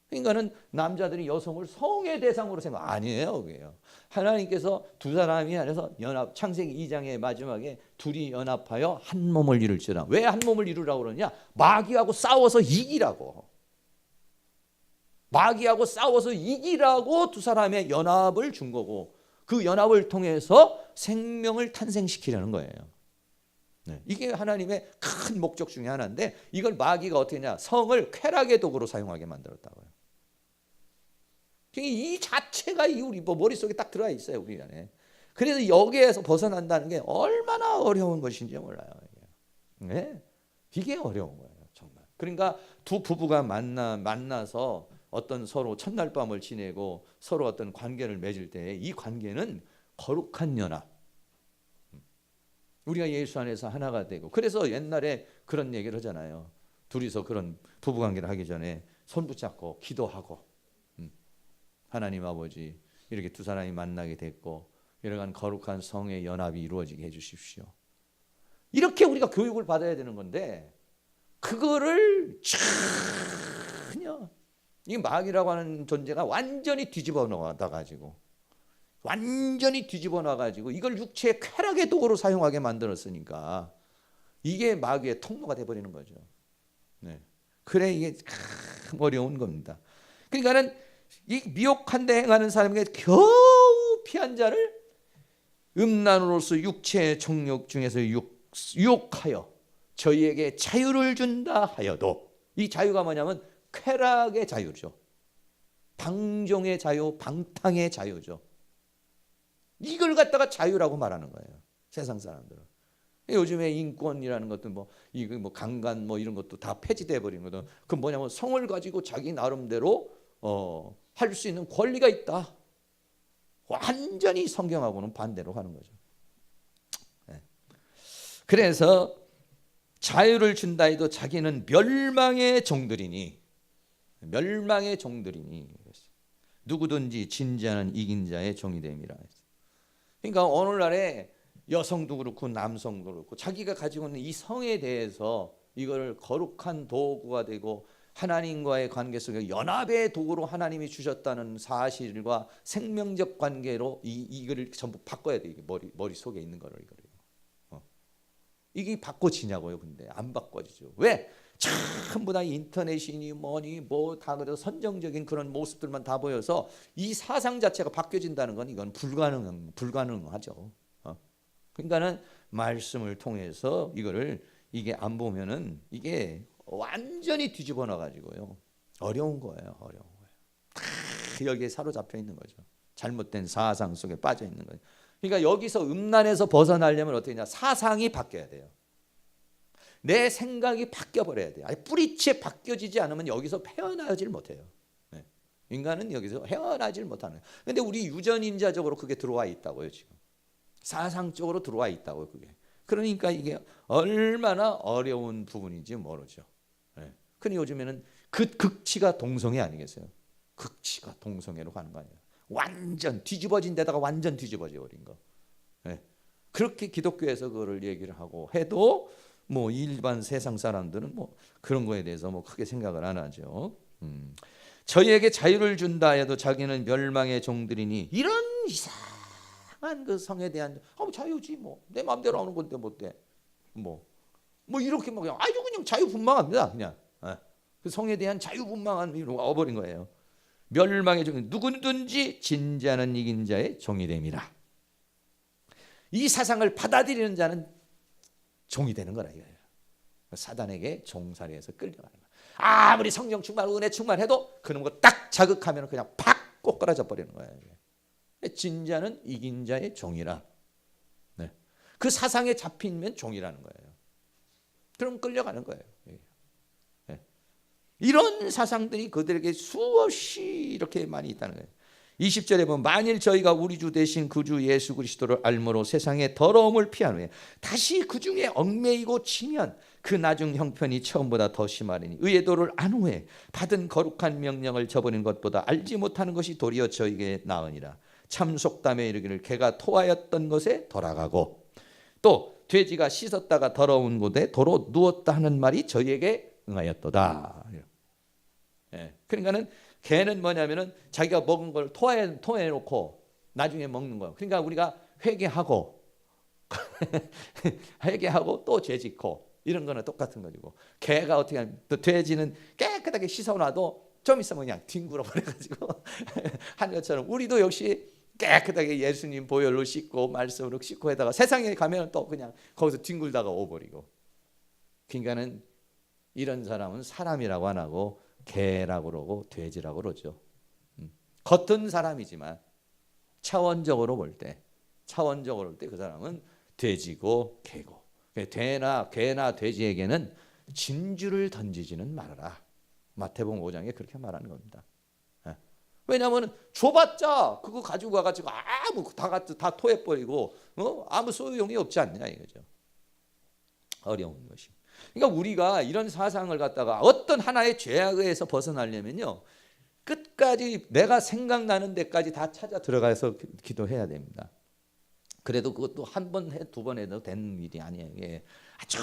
그러니까는 남자들이 여성을 성의 대상으로 생각 아니에요, 그게요. 하나님께서 두 사람이 안에서 연합, 창세기 2장의 마지막에 둘이 연합하여 한 몸을 이룰지라. 왜 한 몸을 이루라고 그러냐? 마귀하고 싸워서 이기라고. 마귀하고 싸워서 이기라고 두 사람의 연합을 준 거고, 그 연합을 통해서 생명을 탄생시키려는 거예요. 이게 하나님의 큰 목적 중에 하나인데, 이걸 마귀가 어떻게 했냐? 성을 쾌락의 도구로 사용하게 만들었다고요. 이 자체가 우리 머릿속에 딱 들어가 있어요, 우리 안에. 그래서 여기에서 벗어난다는 게 얼마나 어려운 것인지 몰라요. 이게 어려운 거예요, 정말. 그러니까 두 부부가 만나서 어떤 서로 첫날 밤을 지내고 서로 어떤 관계를 맺을 때 이 관계는 거룩한 연합. 우리가 예수 안에서 하나가 되고, 그래서 옛날에 그런 얘기를 하잖아요. 둘이서 그런 부부관계를 하기 전에 손 붙잡고 기도하고, 하나님 아버지 이렇게 두 사람이 만나게 됐고 이러한 거룩한 성의 연합이 이루어지게 해주십시오. 이렇게 우리가 교육을 받아야 되는 건데, 그거를 전혀 이 마귀라고 하는 존재가 완전히 뒤집어 놔가지고 이걸 육체의 쾌락의 도구로 사용하게 만들었으니까 이게 마귀의 통로가 돼버리는 거죠. 그래, 이게 참 어려운 겁니다. 그러니까는 이 미혹한데 행하는 사람에게 겨우 피한 자를 음란으로서 육체의 정욕 중에서 유혹하여 저희에게 자유를 준다 하여도, 이 자유가 뭐냐면 쾌락의 자유죠. 방종의 자유, 방탕의 자유죠. 이걸 갖다가 자유라고 말하는 거예요. 세상 사람들은. 요즘에 인권이라는 것도 이거 강간 이런 것도 다 폐지돼 버린 거든. 그 뭐냐면 성을 가지고 자기 나름대로 할 수 있는 권리가 있다. 완전히 성경하고는 반대로 가는 거죠. 네. 그래서 자유를 준다 해도 자기는 멸망의 종들이니 누구든지 진지하는 이긴 자의 종이 됨이라. 그러니까 오늘날에 여성도 그렇고 남성도 그렇고 자기가 가지고 있는 이 성에 대해서 이걸 거룩한 도구가 되고 하나님과의 관계 속에 연합의 도구로 하나님이 주셨다는 사실과 생명적 관계로 이거를 전부 바꿔야 돼. 이게 머릿속에 있는 거를 이게 바꿔지냐고요. 근데 안 바꿔지죠. 왜? 전부 다 인터넷이니 뭐니 다 그래서 선정적인 그런 모습들만 다 보여서 이 사상 자체가 바뀌어진다는 건 이건 불가능하죠. 그러니까는 말씀을 통해서 이게 안 보면은 이게 완전히 뒤집어 놔가지고요. 어려운 거예요. 여기에 사로잡혀 있는 거죠. 잘못된 사상 속에 빠져 있는 거예요. 그러니까 여기서 음란에서 벗어나려면 어떻게 하냐? 사상이 바뀌어야 돼요. 내 생각이 바뀌어버려야 돼요. 뿌리채 바뀌어지지 않으면 여기서 헤어나질 못해요. 네. 인간은 여기서 헤어나질 못하는. 그런데 우리 유전인자적으로 그게 들어와 있다고요. 지금 사상적으로 들어와 있다고요. 그게. 그러니까 이게 얼마나 어려운 부분인지 모르죠. 네. 근데 요즘에는 그 극치가 동성애 아니겠어요? 극치가 동성애로 가는 거 아니에요. 완전 뒤집어진 데다가 완전 뒤집어져 버린 거. 네. 그렇게 기독교에서 그거를 얘기를 하고 해도 일반 세상 사람들은 그런 거에 대해서 크게 생각을 안 하죠. 저희에게 자유를 준다 해도 자기는 멸망의 종들이니 이런 이상한 그 성에 대한 자유지 내 마음대로 하는 건데 못돼 이렇게 그냥 아주 그냥 자유분방합니다. 그냥 그 성에 대한 자유분방한 이유로 와버린 거예요. 멸망의 종 누구든지 진지하는 이긴 자의 종이 됨이라. 이 사상을 받아들이는 자는 종이 되는 거라 이거예요. 사단에게 종살이해서 끌려가는 거예요. 아무리 성령 충만, 은혜 충만해도 그런 거 딱 자극하면 그냥 팍 꼬꾸라져 버리는 거예요. 진자는 이긴 자의 종이라. 네. 그 사상에 잡히면 종이라는 거예요. 그럼 끌려가는 거예요. 네. 이런 사상들이 그들에게 수없이 이렇게 많이 있다는 거예요. 20절에 보면 만일 저희가 우리 주 대신 그 주 예수 그리스도를 알므로 세상의 더러움을 피한 후에 다시 그 중에 얽매이고 치면 그 나중 형편이 처음보다 더 심하리니 의의 도를 안 후에 받은 거룩한 명령을 저버린 것보다 알지 못하는 것이 도리어 저에게 나으니라. 참 속담에 이르기를 개가 토하였던 것에 돌아가고 또 돼지가 씻었다가 더러운 곳에 도로 누웠다 하는 말이 저희에게 응하였도다. 그러니까는 개는 뭐냐면은 자기가 먹은 걸 토해놓고 나중에 먹는 거예요. 그러니까 우리가 회개하고 또 죄짓고 이런 거는 똑같은 거고 개가 어떻게 하면 또 돼지는 깨끗하게 씻어놔도 좀 있으면 그냥 뒹굴어 버려가지고 한 것처럼 우리도 역시 깨끗하게 예수님 보혈로 씻고 말씀으로 씻고 해다가 세상에 가면 또 그냥 거기서 뒹굴다가 오버리고. 그러니까는 이런 사람은 사람이라고 안 하고 개라고 그러고 돼지라고 그러죠. 겉은 사람이지만 차원적으로 볼 때 그 사람은 돼지고 개고. 개나 돼지에게는 진주를 던지지는 말아라. 마태복음 5장에 그렇게 말하는 겁니다. 왜냐하면 줘봤자 그거 가지고 와가지고 아무 다 토해버리고 아무 소용이 없지 않느냐 이거죠. 어려운 것이. 그러니까 우리가 이런 사상을 갖다가 어떤 하나의 죄악에서 벗어나려면요 끝까지 내가 생각나는 데까지 다 찾아 들어가서 기도해야 됩니다. 그래도 그것도 한 번 해 두 번 해도 되는 일이 아니에요. 이게 아주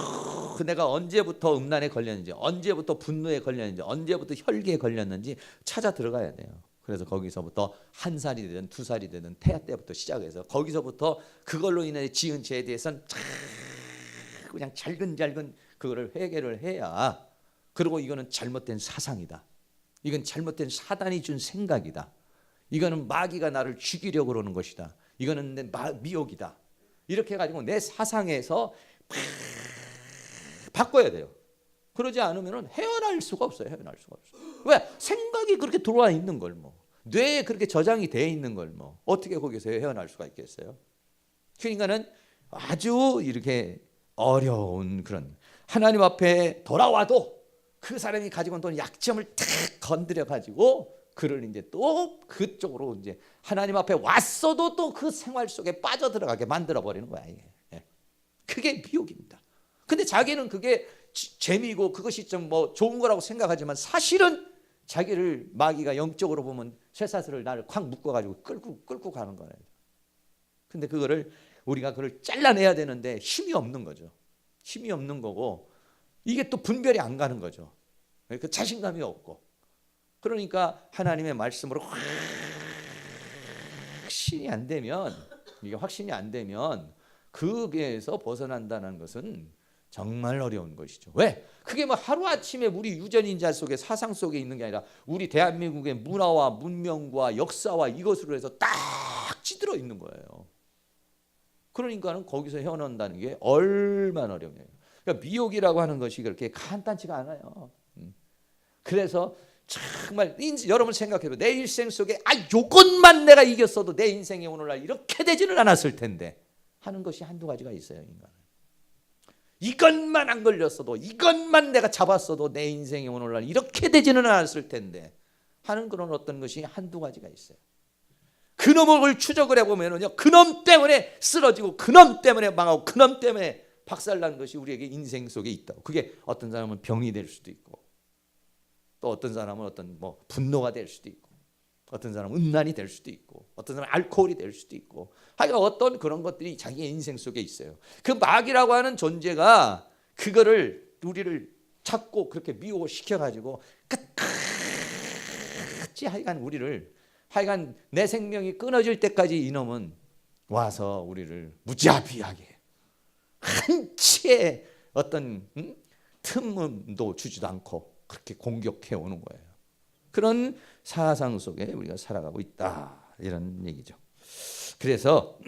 내가 언제부터 음란에 걸렸는지, 언제부터 분노에 걸렸는지, 언제부터 혈기에 걸렸는지 찾아 들어가야 돼요. 그래서 거기서부터 한 살이 되든 두 살이 되든 태아 때부터 시작해서 거기서부터 그걸로 인해 지은 죄에 대해서는 그냥 잘근잘근 그거를 회개를 해야. 그리고 이거는 잘못된 사상이다. 이건 잘못된 사단이 준 생각이다. 이거는 마귀가 나를 죽이려고 그러는 것이다. 이거는 내 미혹이다. 이렇게 해가지고 내 사상에서 바꿔야 돼요. 그러지 않으면 헤어날 수가 없어요. 헤어날 수가 없어요. 왜? 생각이 그렇게 들어와 있는 걸 뭐. 뇌에 그렇게 저장이 돼 있는 걸 뭐. 어떻게 거기서 헤어날 수가 있겠어요? 그러니까는 아주 이렇게 어려운 그런 하나님 앞에 돌아와도 그 사람이 가지고 있는 약점을 탁 건드려 가지고 그를 이제 또 그쪽으로 이제 하나님 앞에 왔어도 또 그 생활 속에 빠져들어가게 만들어 버리는 거야. 이게. 그게 미혹입니다. 근데 자기는 그게 재미고 그것이 좀 뭐 좋은 거라고 생각하지만 사실은 자기를 마귀가 영적으로 보면 쇠사슬을 나를 콱 묶어가지고 끌고 가는 거예요. 근데 그거를 우리가 그걸 잘라내야 되는데 힘이 없는 거죠. 힘이 없는 거고 이게 또 분별이 안 가는 거죠. 그 자신감이 없고 그러니까 하나님의 말씀으로 확신이 안 되면 이게 확신이 안 되면 그게에서 벗어난다는 것은 정말 어려운 것이죠. 왜? 그게 뭐 하루아침에 우리 유전인자 속에 사상 속에 있는 게 아니라 우리 대한민국의 문화와 문명과 역사와 이것으로 해서 딱 찌들어 있는 거예요. 그러니까는 거기서 헤어난다는 게 얼마나 어려워요. 그러니까 미혹이라고 하는 것이 그렇게 간단치가 않아요. 그래서 정말 여러분 생각해봐요. 내 일생 속에 요것만 내가 이겼어도 내 인생이 오늘날 이렇게 되지는 않았을 텐데 하는 것이 한두 가지가 있어요. 인간은. 이것만 안 걸렸어도 이것만 내가 잡았어도 내 인생이 오늘날 이렇게 되지는 않았을 텐데 하는 그런 어떤 것이 한두 가지가 있어요. 그놈을 추적을 해보면요, 그놈 때문에 쓰러지고 그놈 때문에 망하고 그놈 때문에 박살난 것이 우리에게 인생 속에 있다고. 그게 어떤 사람은 병이 될 수도 있고 또 어떤 사람은 어떤 뭐 분노가 될 수도 있고 어떤 사람은 음란이 될 수도 있고 어떤 사람은 알코올이 될 수도 있고 하여간 어떤 그런 것들이 자기의 인생 속에 있어요. 그 마귀라고 하는 존재가 그거를 우리를 찾고 그렇게 미혹을 시켜가지고 끝까지 하여간 우리를 하여간 내 생명이 끊어질 때까지 이놈은 와서 우리를 무자비하게 한치의 어떤 틈도 주지도 않고 그렇게 공격해 오는 거예요. 그런 사상 속에 우리가 살아가고 있다 이런 얘기죠. 그래서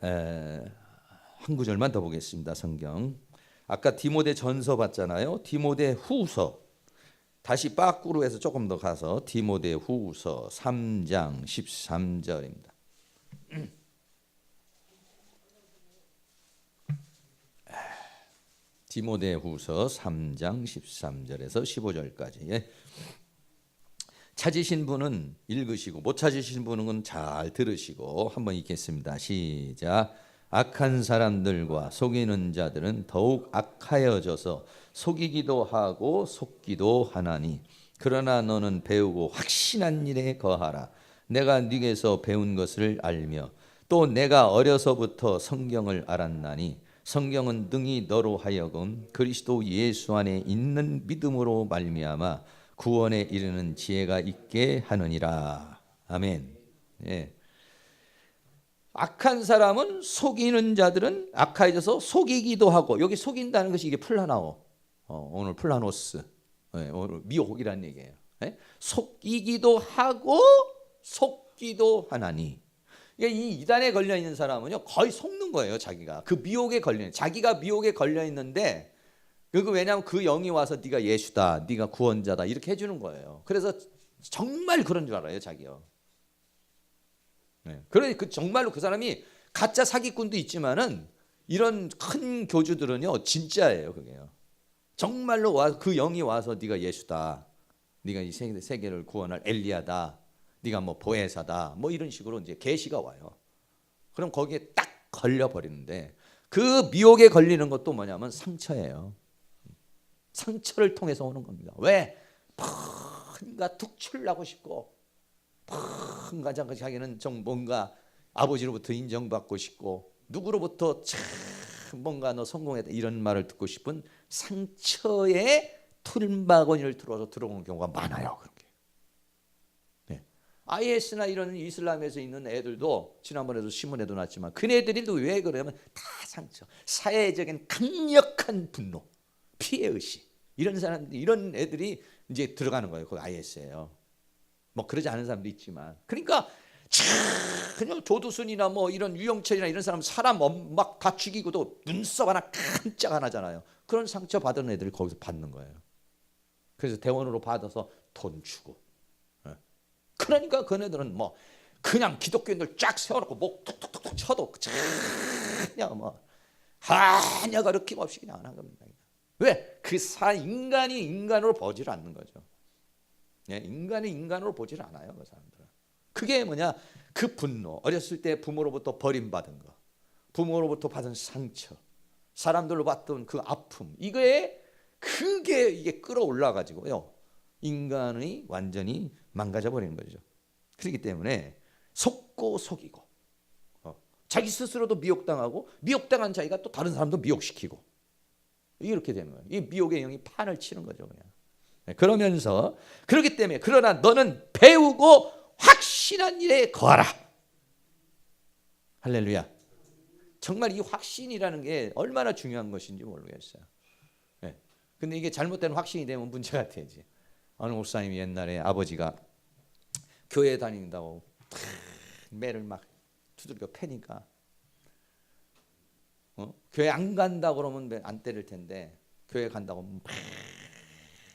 한 구절만 더 보겠습니다. 성경 아까 디모데 전서 봤잖아요. 디모데 후서 다시 빠꾸로 해서 조금 더 가서 디모데 후서 3장 13절입니다. 디모데 후서 3장 13절에서 15절까지. 예. 찾으신 분은 읽으시고 못 찾으신 분은 잘 들으시고 한번 읽겠습니다. 시작. 악한 사람들과 속이는 자들은 더욱 악하여져서 속이기도 하고 속기도 하나니 그러나 너는 배우고 확신한 일에 거하라. 내가 네게서 배운 것을 알며 또 내가 어려서부터 성경을 알았나니 성경은 등이 너로 하여금 그리스도 예수 안에 있는 믿음으로 말미암아 구원에 이르는 지혜가 있게 하느니라. 아멘. 예. 악한 사람은 속이는 자들은 악하여져서 속이기도 하고 여기 속인다는 것이 이게 플라나오 오늘 플라노스 오늘 미혹이라는 얘기예요. 예? 속이기도 하고 속기도 하나니 이 이단에 걸려 있는 사람은요 거의 속는 거예요. 자기가 그 미혹에 걸려 자기가 미혹에 걸려 있는데 그 왜냐하면 그 영이 와서 네가 예수다, 네가 구원자다 이렇게 해주는 거예요. 그래서 정말 그런 줄 알아요, 자기요. 네. 그러니 정말로 그 사람이 가짜 사기꾼도 있지만은 이런 큰 교주들은요 진짜예요, 그게요. 정말로 그 영이 와서 네가 예수다, 네가 이 세계를 구원할 엘리야다, 네가 뭐 보혜사다, 뭐 이런 식으로 이제 계시가 와요. 그럼 거기에 딱 걸려 버리는데 그 미혹에 걸리는 것도 뭐냐면 상처예요. 상처를 통해서 오는 겁니다. 왜? 뭔가 tuk출나고 싶고 뭔가 자기는 좀 뭔가 아버지로부터 인정받고 싶고 누구로부터 참 뭔가 너 성공했다 이런 말을 듣고 싶은 상처에 툴바구니를 들어서 들어오는 경우가 많아요. 그런 게. 네. IS나 이런 이슬람에서 있는 애들도 지난번에도 신문에도 났지만 그네들이 왜 그러냐면 다 상처, 사회적인 강력한 분노, 피해의식 이런 사람들 이런 애들이 이제 들어가는 거예요. 그 IS예요. 뭐 그러지 않은 사람도 있지만 그러니까 그냥 조두순이나 뭐 이런 유영철이나 이런 사람 막 다 죽이고도 눈썹 하나 깜짝 안 하잖아요. 그런 상처 받은 애들이 거기서 받는 거예요. 그래서 대원으로 받아서 돈 주고. 그러니까 그네들은 뭐 그냥 기독교인들 쫙 세워놓고 목 툭툭툭 쳐도 그냥 뭐 하냐 가르침 없이 그냥 안 한 겁니다. 왜? 그 인간이 인간으로 보질 않는 거죠. 인간이 인간으로 보질 않아요. 그 사람들은. 그게 뭐냐? 그 분노, 어렸을 때 부모로부터 버림받은 거, 부모로부터 받은 상처, 사람들로 받던 그 아픔, 그게 이게 끌어올라 가지고요, 인간이 완전히 망가져 버리는 거죠. 그렇기 때문에 속고 속이고, 자기 스스로도 미혹당하고, 미혹당한 자기가 또 다른 사람도 미혹시키고, 이렇게 되는 거예요. 이 미혹의 영이 판을 치는 거죠, 그냥. 그러면서 그렇기 때문에 그러나 너는 배우고 확신한 일에 거하라. 할렐루야. 정말 이 확신이라는 게 얼마나 중요한 것인지 모르겠어요. 근데 이게 잘못된 확신이 되면 문제가 되지. 어느 목사님이 옛날에 아버지가 교회 다닌다고 매를 막 두들겨 패니까 교회 안 간다 그러면 안 때릴 텐데 교회 간다고 막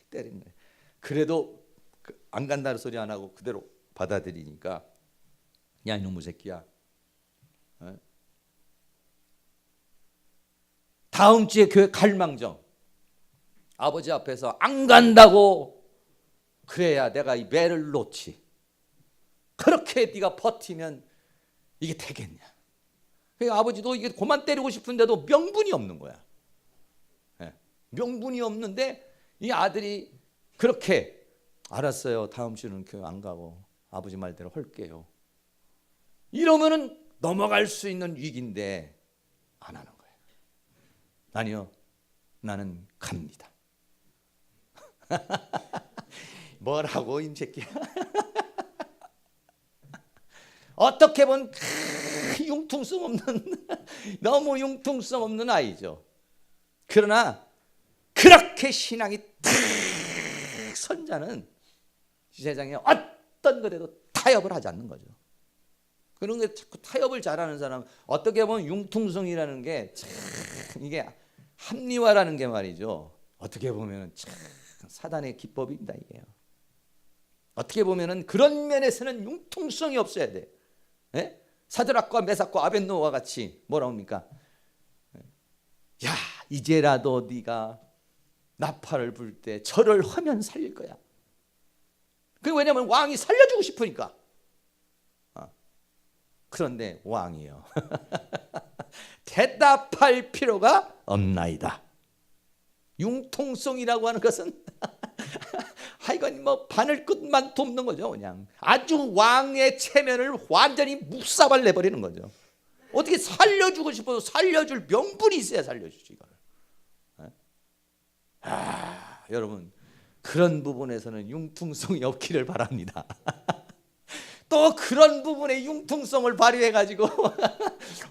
때리는 거예요. 그래도 안 간다는 소리 안 하고 그대로 받아들이니까 야 이놈의 새끼야, 다음 주에 교회 갈망정 아버지 앞에서 안 간다고 그래야 내가 이 매를 놓지. 그렇게 네가 버티면 이게 되겠냐. 그러니까 아버지도 이게 그만 때리고 싶은데도 명분이 없는 거야. 명분이 없는데 이 아들이 그렇게 알았어요. 다음 주는 교회 안 가고 아버지 말대로 할게요. 이러면은 넘어갈 수 있는 위기인데 안 하는 거예요. 아니요, 나는 갑니다. 뭐라고 이 새끼야. 어떻게 보면 융통성 없는 너무 융통성 없는 아이죠. 그러나 그렇게 신앙이 탁 선 자는 세상에 어떤 것에도 타협을 하지 않는 거죠. 그런 게 자꾸 타협을 잘하는 사람, 어떻게 보면 융통성이라는 게 참 이게 합리화라는 게 말이죠. 어떻게 보면 참 사단의 기법입니다, 이게요. 어떻게 보면은 그런 면에서는 융통성이 없어야 돼. 사드락과 메삭과 아벳노고와 같이 뭐라 합니까? 야, 이제라도 네가 나팔을 불 때 절을 하면 살릴 거야. 그 왜냐면 왕이 살려주고 싶으니까. 그런데 왕이요. 대답할 필요가 없나이다. 융통성이라고 하는 것은 하여간 뭐 바늘 끝만 돕는 거죠. 그냥 아주 왕의 체면을 완전히 묵사발 내버리는 거죠. 어떻게 살려주고 싶어도 살려줄 명분이 있어야 살려주지 이거를. 여러분 그런 부분에서는 융통성이 없기를 바랍니다. 또 그런 부분에 융통성을 발휘해가지고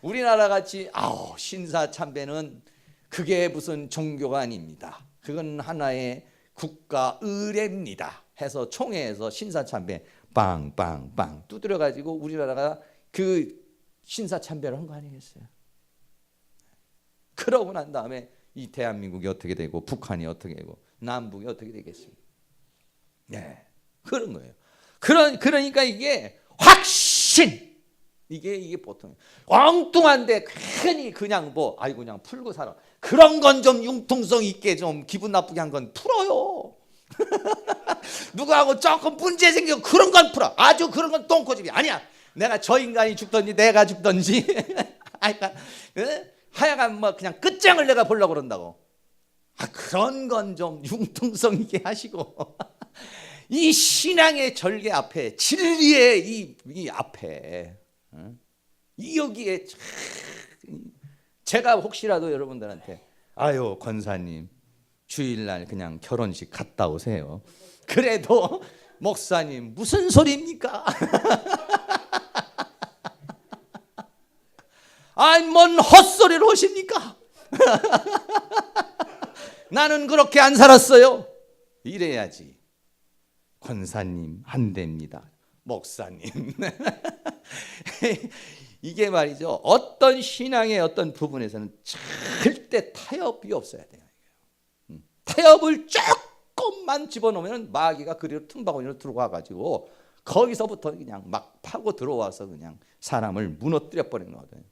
우리나라 같이 신사참배는 그게 무슨 종교가 아닙니다. 그건 하나의 국가 의례입니다. 해서 총회에서 신사참배 빵빵빵 두드려가지고 우리나라가 그 신사참배를 한 거 아니겠어요? 그러고 난 다음에 이 대한민국이 어떻게 되고 북한이 어떻게 되고 남북이 어떻게 되겠습니까? 그런 거예요. 그러니까 이게 확신, 이게 보통 엉뚱한데 괜히 그냥 그냥 풀고 살아. 그런 건 좀 융통성 있게 좀 기분 나쁘게 한 건 풀어요. 누구하고 조금 문제 생기고 그런 건 풀어. 아주 그런 건 똥꼬집이 아니야. 내가 저 인간이 죽든지 내가 죽든지 하여간 그냥 끝장을 내가 보려고 그런다고. 그런 건 좀 융통성 있게 하시고 이 신앙의 절개 앞에 진리의 이 앞에 여기에 제가 혹시라도 여러분들한테 아유 권사님 주일날 그냥 결혼식 갔다 오세요. 그래도 목사님 무슨 소리입니까? 아니 뭔 헛소리를 하십니까? 나는 그렇게 안 살았어요. 이래야지. 권사님 안 됩니다. 목사님. 이게 말이죠. 어떤 신앙의 어떤 부분에서는 절대 타협이 없어야 돼요. 타협을 조금 조금만 집어넣으면 마귀가 그리로 틈바구니로 들어와가지고 거기서부터 그냥 막 파고 들어와서 그냥 사람을 무너뜨려 버리는 거거든요.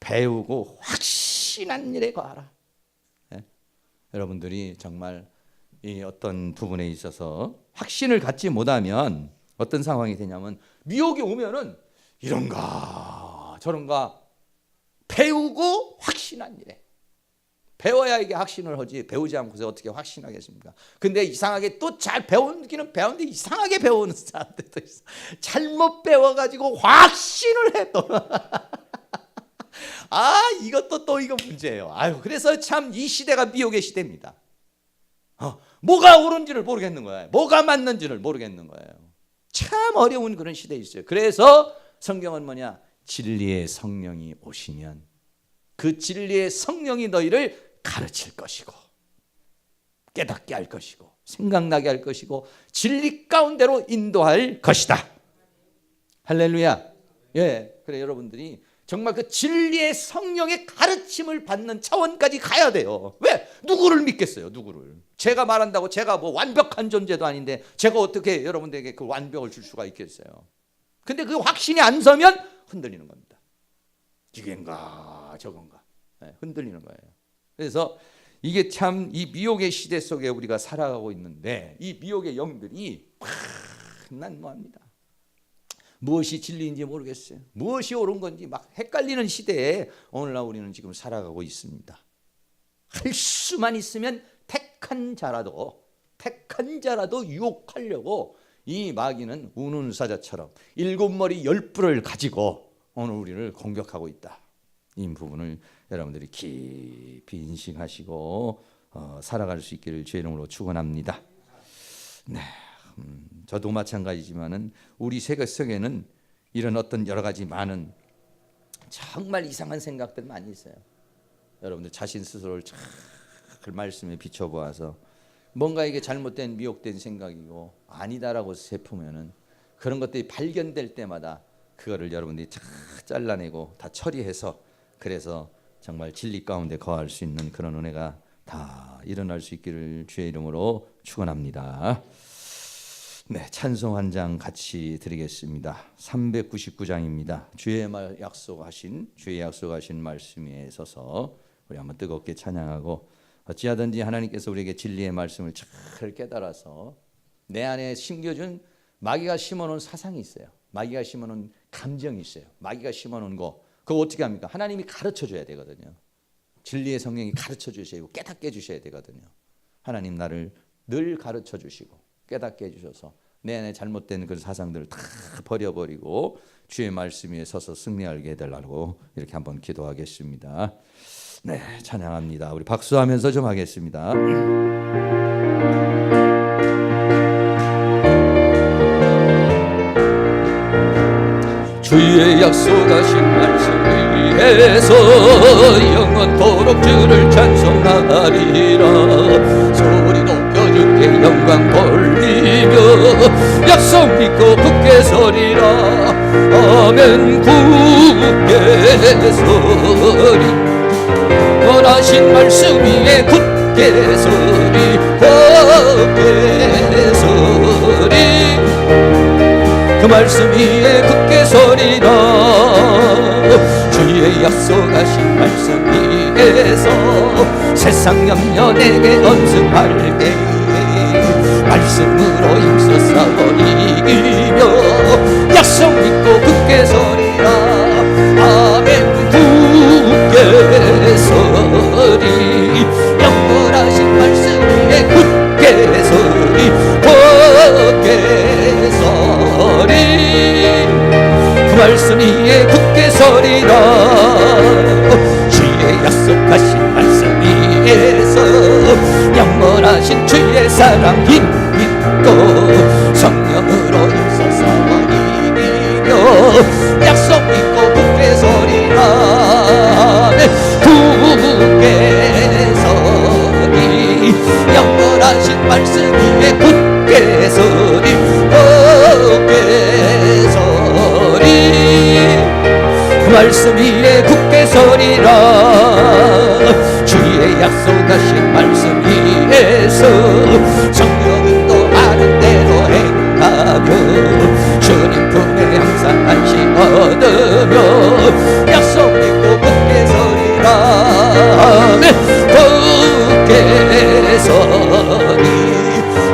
배우고 확신한 일에 거하라. 여러분들이 정말 이 어떤 부분에 있어서 확신을 갖지 못하면 어떤 상황이 되냐면 미혹이 오면은 이런가 저런가 배우고 확신한 일에 배워야 이게 확신을 하지 배우지 않고서 어떻게 확신하겠습니까? 근데 이상하게 또 잘 배우기는 배우는데 이상하게 배우는 사람들도 있어. 잘못 배워가지고 확신을 해 또. 이것도 또 이거 문제예요. 그래서 참 이 시대가 미혹의 시대입니다. 뭐가 옳은지를 모르겠는 거예요. 뭐가 맞는지를 모르겠는 거예요. 참 어려운 그런 시대에 있어요. 그래서 성경은 뭐냐? 진리의 성령이 오시면 그 진리의 성령이 너희를 가르칠 것이고 깨닫게 할 것이고 생각나게 할 것이고 진리 가운데로 인도할 것이다. 할렐루야. 그래 여러분들이 정말 그 진리의 성령의 가르침을 받는 차원까지 가야 돼요. 왜? 누구를 믿겠어요? 누구를? 제가 말한다고 제가 뭐 완벽한 존재도 아닌데 제가 어떻게 여러분들에게 그 완벽을 줄 수가 있겠어요? 근데 그 확신이 안 서면 흔들리는 겁니다. 이게인가 저건가 흔들리는 거예요. 그래서 이게 참 이 미혹의 시대 속에 우리가 살아가고 있는데 이 미혹의 영들이 난무합니다. 무엇이 진리인지 모르겠어요. 무엇이 옳은 건지 막 헷갈리는 시대에 오늘날 우리는 지금 살아가고 있습니다. 할 수만 있으면 택한 자라도 유혹하려고 이 마귀는 우는 사자처럼 7머리 10뿔을 가지고 오늘 우리를 공격하고 있다. 이 부분을 여러분들이 깊이 인식하시고 살아갈 수 있기를 주의 이름으로 축원합니다. 저도 마찬가지지만은 우리 세계 속에는 이런 어떤 여러 가지 많은 정말 이상한 생각들 많이 있어요. 여러분들 자신 스스로를 잘 말씀에 비춰보아서 뭔가 이게 잘못된 미혹된 생각이고 아니다라고 세우면은 그런 것들이 발견될 때마다 그거를 여러분들이 다 잘라내고 다 처리해서 그래서 정말 진리 가운데 거할 수 있는 그런 은혜가 다 일어날 수 있기를 주의 이름으로 축원합니다. 찬송 한 장 같이 드리겠습니다. 399장입니다. 주의 약속하신 말씀에 서서 우리 한번 뜨겁게 찬양하고 어찌하든지 하나님께서 우리에게 진리의 말씀을 잘 깨달아서 내 안에 심겨준 마귀가 심어놓은 사상이 있어요. 마귀가 심어놓은 감정이 있어요. 마귀가 심어놓은 거 그거 어떻게 합니까? 하나님이 가르쳐줘야 되거든요. 진리의 성령이 가르쳐 주시고 깨닫게 해주셔야 되거든요. 하나님 나를 늘 가르쳐 주시고 깨닫게 해주셔서 내 안에 잘못된 그 사상들을 다 버려버리고 주의 말씀 위에 서서 승리하게 해달라고 이렇게 한번 기도하겠습니다. 찬양합니다. 우리 박수하면서 좀 하겠습니다. 주의 약속하신 말씀 위에서 영원토록 주를 찬송하리라. 소리 높여 주께 영광 돌리며 약속 믿고 굳게 서리라. 아멘. 굳게 서리 원하신 말씀 위에 굳게 서리. 굳게 서리 그 말씀 위에 굳게 서리라. 주의 약속하신 말씀 위에서 세상 염려 내게 언습할 때에 말씀으로 힘써 싸워 이기며 약속 믿고 굳게 서리라. 아멘. 굳게 서리 영원하신 말씀 위에 굳게 서리. 굳게 서리 그 말씀 위에 굳게 서리라. 주의 약속하신 말씀 위에서 영원하신 주의 사랑 힘있고 성령으로 힘써 싸워 이기며 약속 믿고 굳게 서리라. 굳게 서리 영원하신 말씀 위에 굳게 서리. 굳게 서리 그 말씀 위에 굳게 서리라. 주의 약속하신 말씀 위에 국에서 성령은 또 하는 대로 행하며 주님 품에 항상 안식 얻으며 약속 믿고 굳게 서리라. 굳게 서리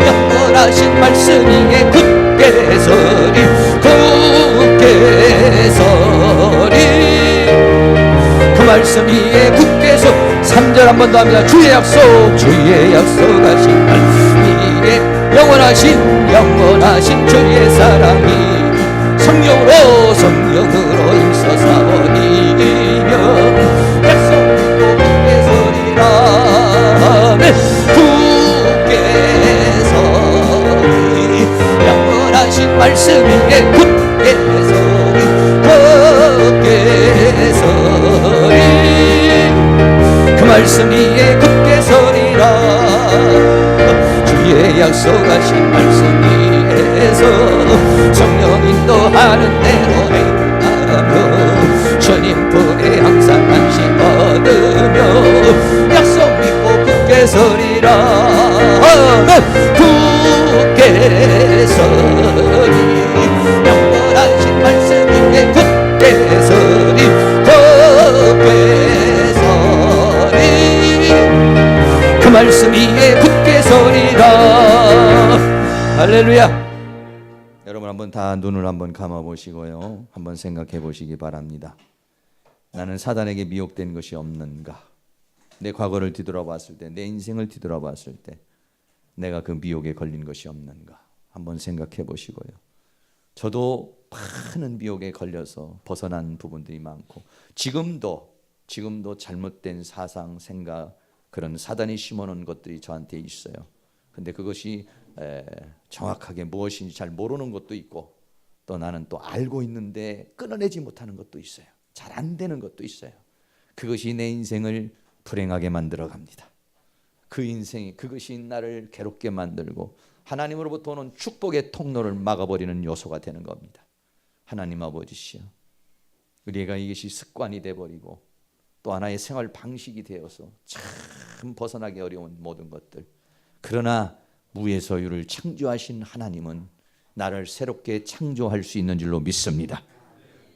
영원하신 말씀 위에 굳게 서리 굳게 서리 그 말씀 위에 굳게 서 3절 한 번 더 합니다. 주의 약속 하신 말씀 위에 영원하신 주의 사랑이 성령으로 힘써 이기며 약속 믿고 굳게 서리라. 굳게 서리 영원하신 말씀 위에 굳게 서리 굳게 서리 그 말씀 위에 굳게 서리라. 주의 약속하신 말씀 위에서 성령 인도하는 대로 행하며 주님 품에 항상 안식 얻으며 약속 믿고 굳게 서리라. 굳게 서리 영원하신 말씀 위에 굳게 서리 굳게 서리 그 말씀 위에 굳게 서리라. 할렐루야. 여러분 한번 다 눈을 한번 감아 보시고요, 한번 생각해 보시기 바랍니다. 나는 사단에게 미혹된 것이 없는가? 내 과거를 뒤돌아봤을 때, 내 인생을 뒤돌아봤을 때 내가 그 미혹에 걸린 것이 없는가? 한번 생각해 보시고요. 저도 많은 미혹에 걸려서 벗어난 부분들이 많고 지금도 잘못된 사상, 생각, 그런 사단이 심어놓은 것들이 저한테 있어요. 근데 그것이 정확하게 무엇인지 잘 모르는 것도 있고, 또 나는 또 알고 있는데 끊어내지 못하는 것도 있어요. 잘 안 되는 것도 있어요. 그것이 내 인생을 불행하게 만들어 갑니다. 그 인생이, 그것이 나를 괴롭게 만들고 하나님으로부터 오는 축복의 통로를 막아버리는 요소가 되는 겁니다. 하나님 아버지시여, 우리가 이것이 습관이 돼버리고 또 하나의 생활 방식이 되어서 참 벗어나기 어려운 모든 것들, 그러나 무에서 유를 창조하신 하나님은 나를 새롭게 창조할 수 있는 줄로 믿습니다.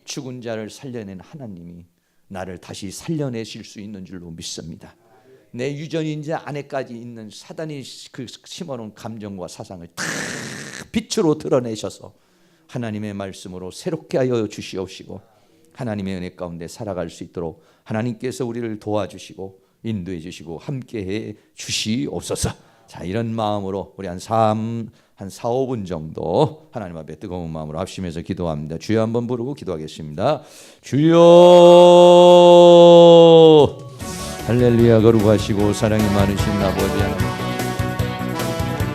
죽은 자를 살려낸 하나님이 나를 다시 살려내실 수 있는 줄로 믿습니다. 내 유전인자 안에까지 있는 사단이 그 심어놓은 감정과 사상을 다 빛으로 드러내셔서 하나님의 말씀으로 새롭게 하여 주시옵시고 하나님의 은혜 가운데 살아갈 수 있도록 하나님께서 우리를 도와주시고 인도해 주시고 함께해 주시옵소서. 자, 이런 마음으로 우리 한 4, 5분 정도 하나님 앞에 뜨거운 마음으로 합심해서 기도합니다. 주여 한번 부르고 기도하겠습니다. 주여, 할렐루야. 거룩하시고 사랑이 많으신 아버지 하나님,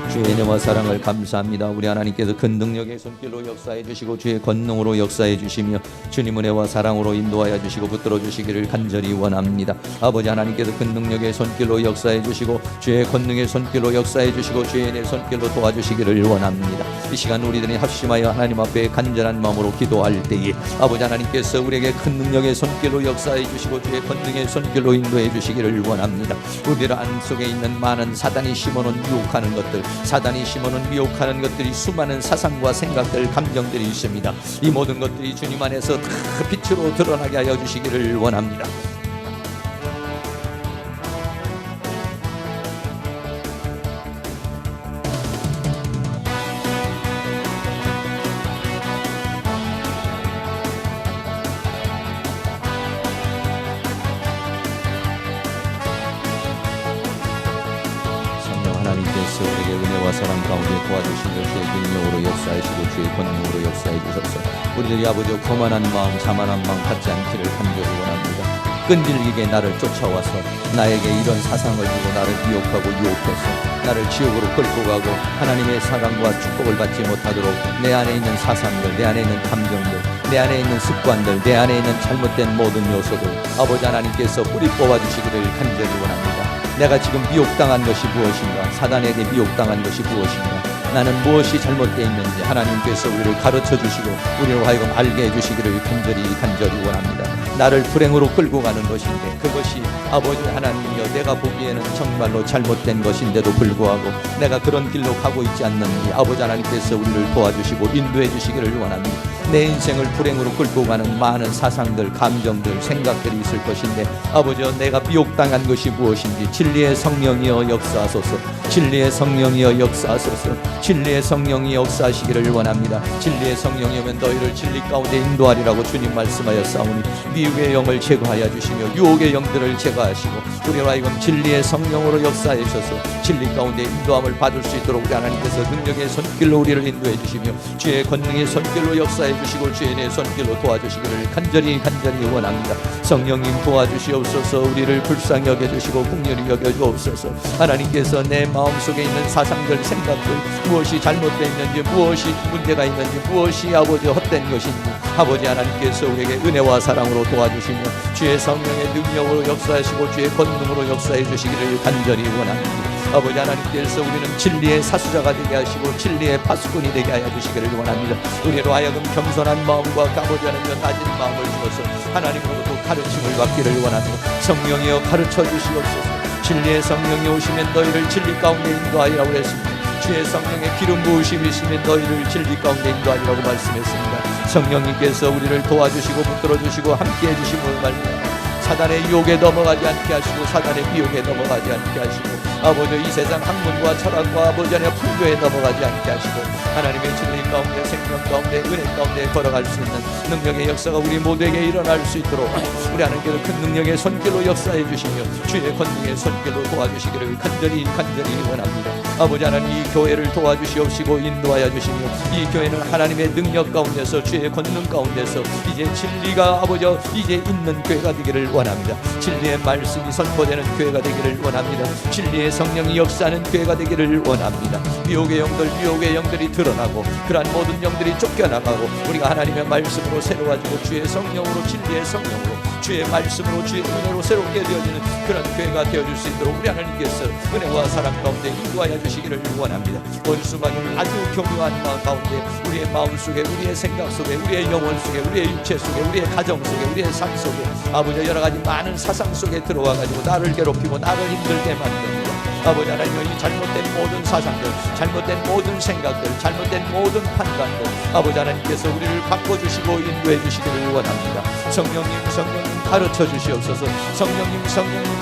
주의 은혜와 사랑을 감사합니다. 우리 하나님께서 큰 능력의 손길로 역사해 주시고 주의 권능으로 역사해 주시며 주님 은혜와 사랑으로 인도하여 주시고 붙들어 주시기를 간절히 원합니다. 아버지 하나님께서 큰 능력의 손길로 역사해 주시고 주의 권능의 손길로 역사해 주시고 주의 은혜의 손길로 도와주시기를 원합니다. 이 시간 우리들이 합심하여 하나님 앞에 간절한 마음으로 기도할 때에 아버지 하나님께서 우리에게 큰 능력의 손길로 역사해 주시고 주의 권능의 손길로 인도해 주시기를 원합니다. 우리들 안속에 있는 많은 사단이 심어놓은 유혹하는 것들, 사단이 심어놓은 미혹하는 것들이 수많은 사상과 생각들, 감정들이 있습니다. 이 모든 것들이 주님 안에서 다 빛으로 드러나게 하여 주시기를 원합니다. 우리에게 은혜와 사랑 가운데 도와주시며 주의 능력으로 역사하시고 주의 권능으로 역사해 주셔서 우리들이 아버지 교만한 마음, 자만한 마음 갖지 않기를 간절히 원합니다. 끈질기게 나를 쫓아와서 나에게 이런 사상을 주고 나를 미혹하고 유혹해서 나를 지옥으로 끌고 가고 하나님의 사랑과 축복을 받지 못하도록 내 안에 있는 사상들, 내 안에 있는 감정들, 내 안에 있는 습관들, 내 안에 있는 잘못된 모든 요소들 아버지 하나님께서 뿌리 뽑아주시기를 간절히 원합니다. 내가 지금 미혹당한 것이 무엇인가? 사단에게 미혹당한 것이 무엇인가? 나는 무엇이 잘못되어 있는지 하나님께서 우리를 가르쳐 주시고 우리를 하여금 알게 해주시기를 간절히 원합니다. 나를 불행으로 끌고 가는 것인데, 그것이 아버지 하나님이여 내가 보기에는 정말로 잘못된 것인데도 불구하고 내가 그런 길로 가고 있지 않는지 아버지 하나님께서 우리를 도와주시고 인도해 주시기를 원합니다. 내 인생을 불행으로 끌고 가는 많은 사상들, 감정들, 생각들이 있을 것인데 아버지여 내가 미혹당한 것이 무엇인지 진리의 성령이여 역사하소서. 진리의 성령이여 역사하소서. 진리의 성령이 역사하시기를 원합니다. 진리의 성령이면 너희를 진리 가운데 인도하리라고 주님 말씀하였사오니 미혹의 영을 제거하여 주시며 유혹의 영들을 제거하시고 우리로 하여금 진리의 성령으로 역사해 주셔서 진리 가운데 인도함을 받을 수 있도록 우리 하나님께서 능력의 손길로 우리를 인도해 주시며 주의 권능의 손길로 역사해 주시고 주의 내 손길로 도와주시기를 간절히 원합니다. 성령님 도와주시옵소서. 우리를 불쌍히 여겨주시고 긍휼히 여겨주옵소서. 하나님께서 내 마음속에 있는 사상들, 생각들, 무엇이 잘못되어 있는지, 무엇이 문제가 있는지, 무엇이 아버지 헛된 것인지 아버지 하나님께서 우리에게 은혜와 사랑으로 도와주시며 주의 성령의 능력으로 역사하시고 주의 권능으로 역사해 주시기를 간절히 원합니다. 아버지 하나님께서 우리는 진리의 사수자가 되게 하시고 진리의 파수꾼이 되게 하여 주시기를 원합니다. 우리로 하여금 겸손한 마음과 아버지 하나님과 낮은 마음을 주어서 하나님으로부터 가르침을 받기를 원합니다. 성령이여 가르쳐 주시옵소서. 진리의 성령이 오시면 너희를 진리 가운데 인도하리라고 했습니다. 주의 성령의 기름 부으심이 있으면 너희를 진리 가운데 인도하리라고 말씀했습니다. 성령님께서 우리를 도와주시고 붙들어 주시고 함께해 주심을 말합니다. 사단의 유혹에 넘어가지 않게 하시고 사단의 미혹에 넘어가지 않게 하시고 아버지 이 세상 학문과 철학과 아버지 하나님의 풍조에 넘어가지 않게 하시고 하나님의 진리 가운데 생명 가운데 은혜 가운데 걸어갈 수 있는 능력의 역사가 우리 모두에게 일어날 수 있도록 우리 하나님께서 큰 능력의 손길로 역사해 주시며 주의 권능의 손길로 도와주시기를 간절히 원합니다. 아버지 하나님 이 교회를 도와주시옵시고 인도하여 주시며 이 교회는 하나님의 능력 가운데서 주의 권능 가운데서 이제 진리가 아버지 이제 있는 교회가 되기를 원합니다. 진리의 말씀이 선포되는 교회가 되기를 원합니다. 진리의 성령이 역사하는 교회가 되기를 원합니다. 미혹의 영들이 드러나고 그러한 모든 영들이 쫓겨나가고 우리가 하나님의 말씀으로 새로워지고 주의 성령으로 진리의 성령으로 주의 말씀으로 주의 은혜로 새롭게 되어지는 그런 교회가 되어줄 수 있도록 우리 하나님께서 은혜와 사랑 가운데 인도하여 주시기를 원합니다. 원수마는 아주 교묘한 마음 가운데 우리의 마음 속에 우리의 생각 속에 우리의 영혼 속에 우리의 육체 속에 우리의 가정 속에 우리의 삶 속에 아버지 여러 가지 많은 사상 속에 들어와 가지고 나를 괴롭히고 나를 힘들게 만듭니다. 아버지 하나님 이 잘못된 모든 사상들, 잘못된 모든 생각들, 잘못된 모든 판단들 아버지 하나님께서 우리를 바꿔주시고 인도해 주시기를 원합니다. 성령님 가르쳐 주시옵소서. 성령님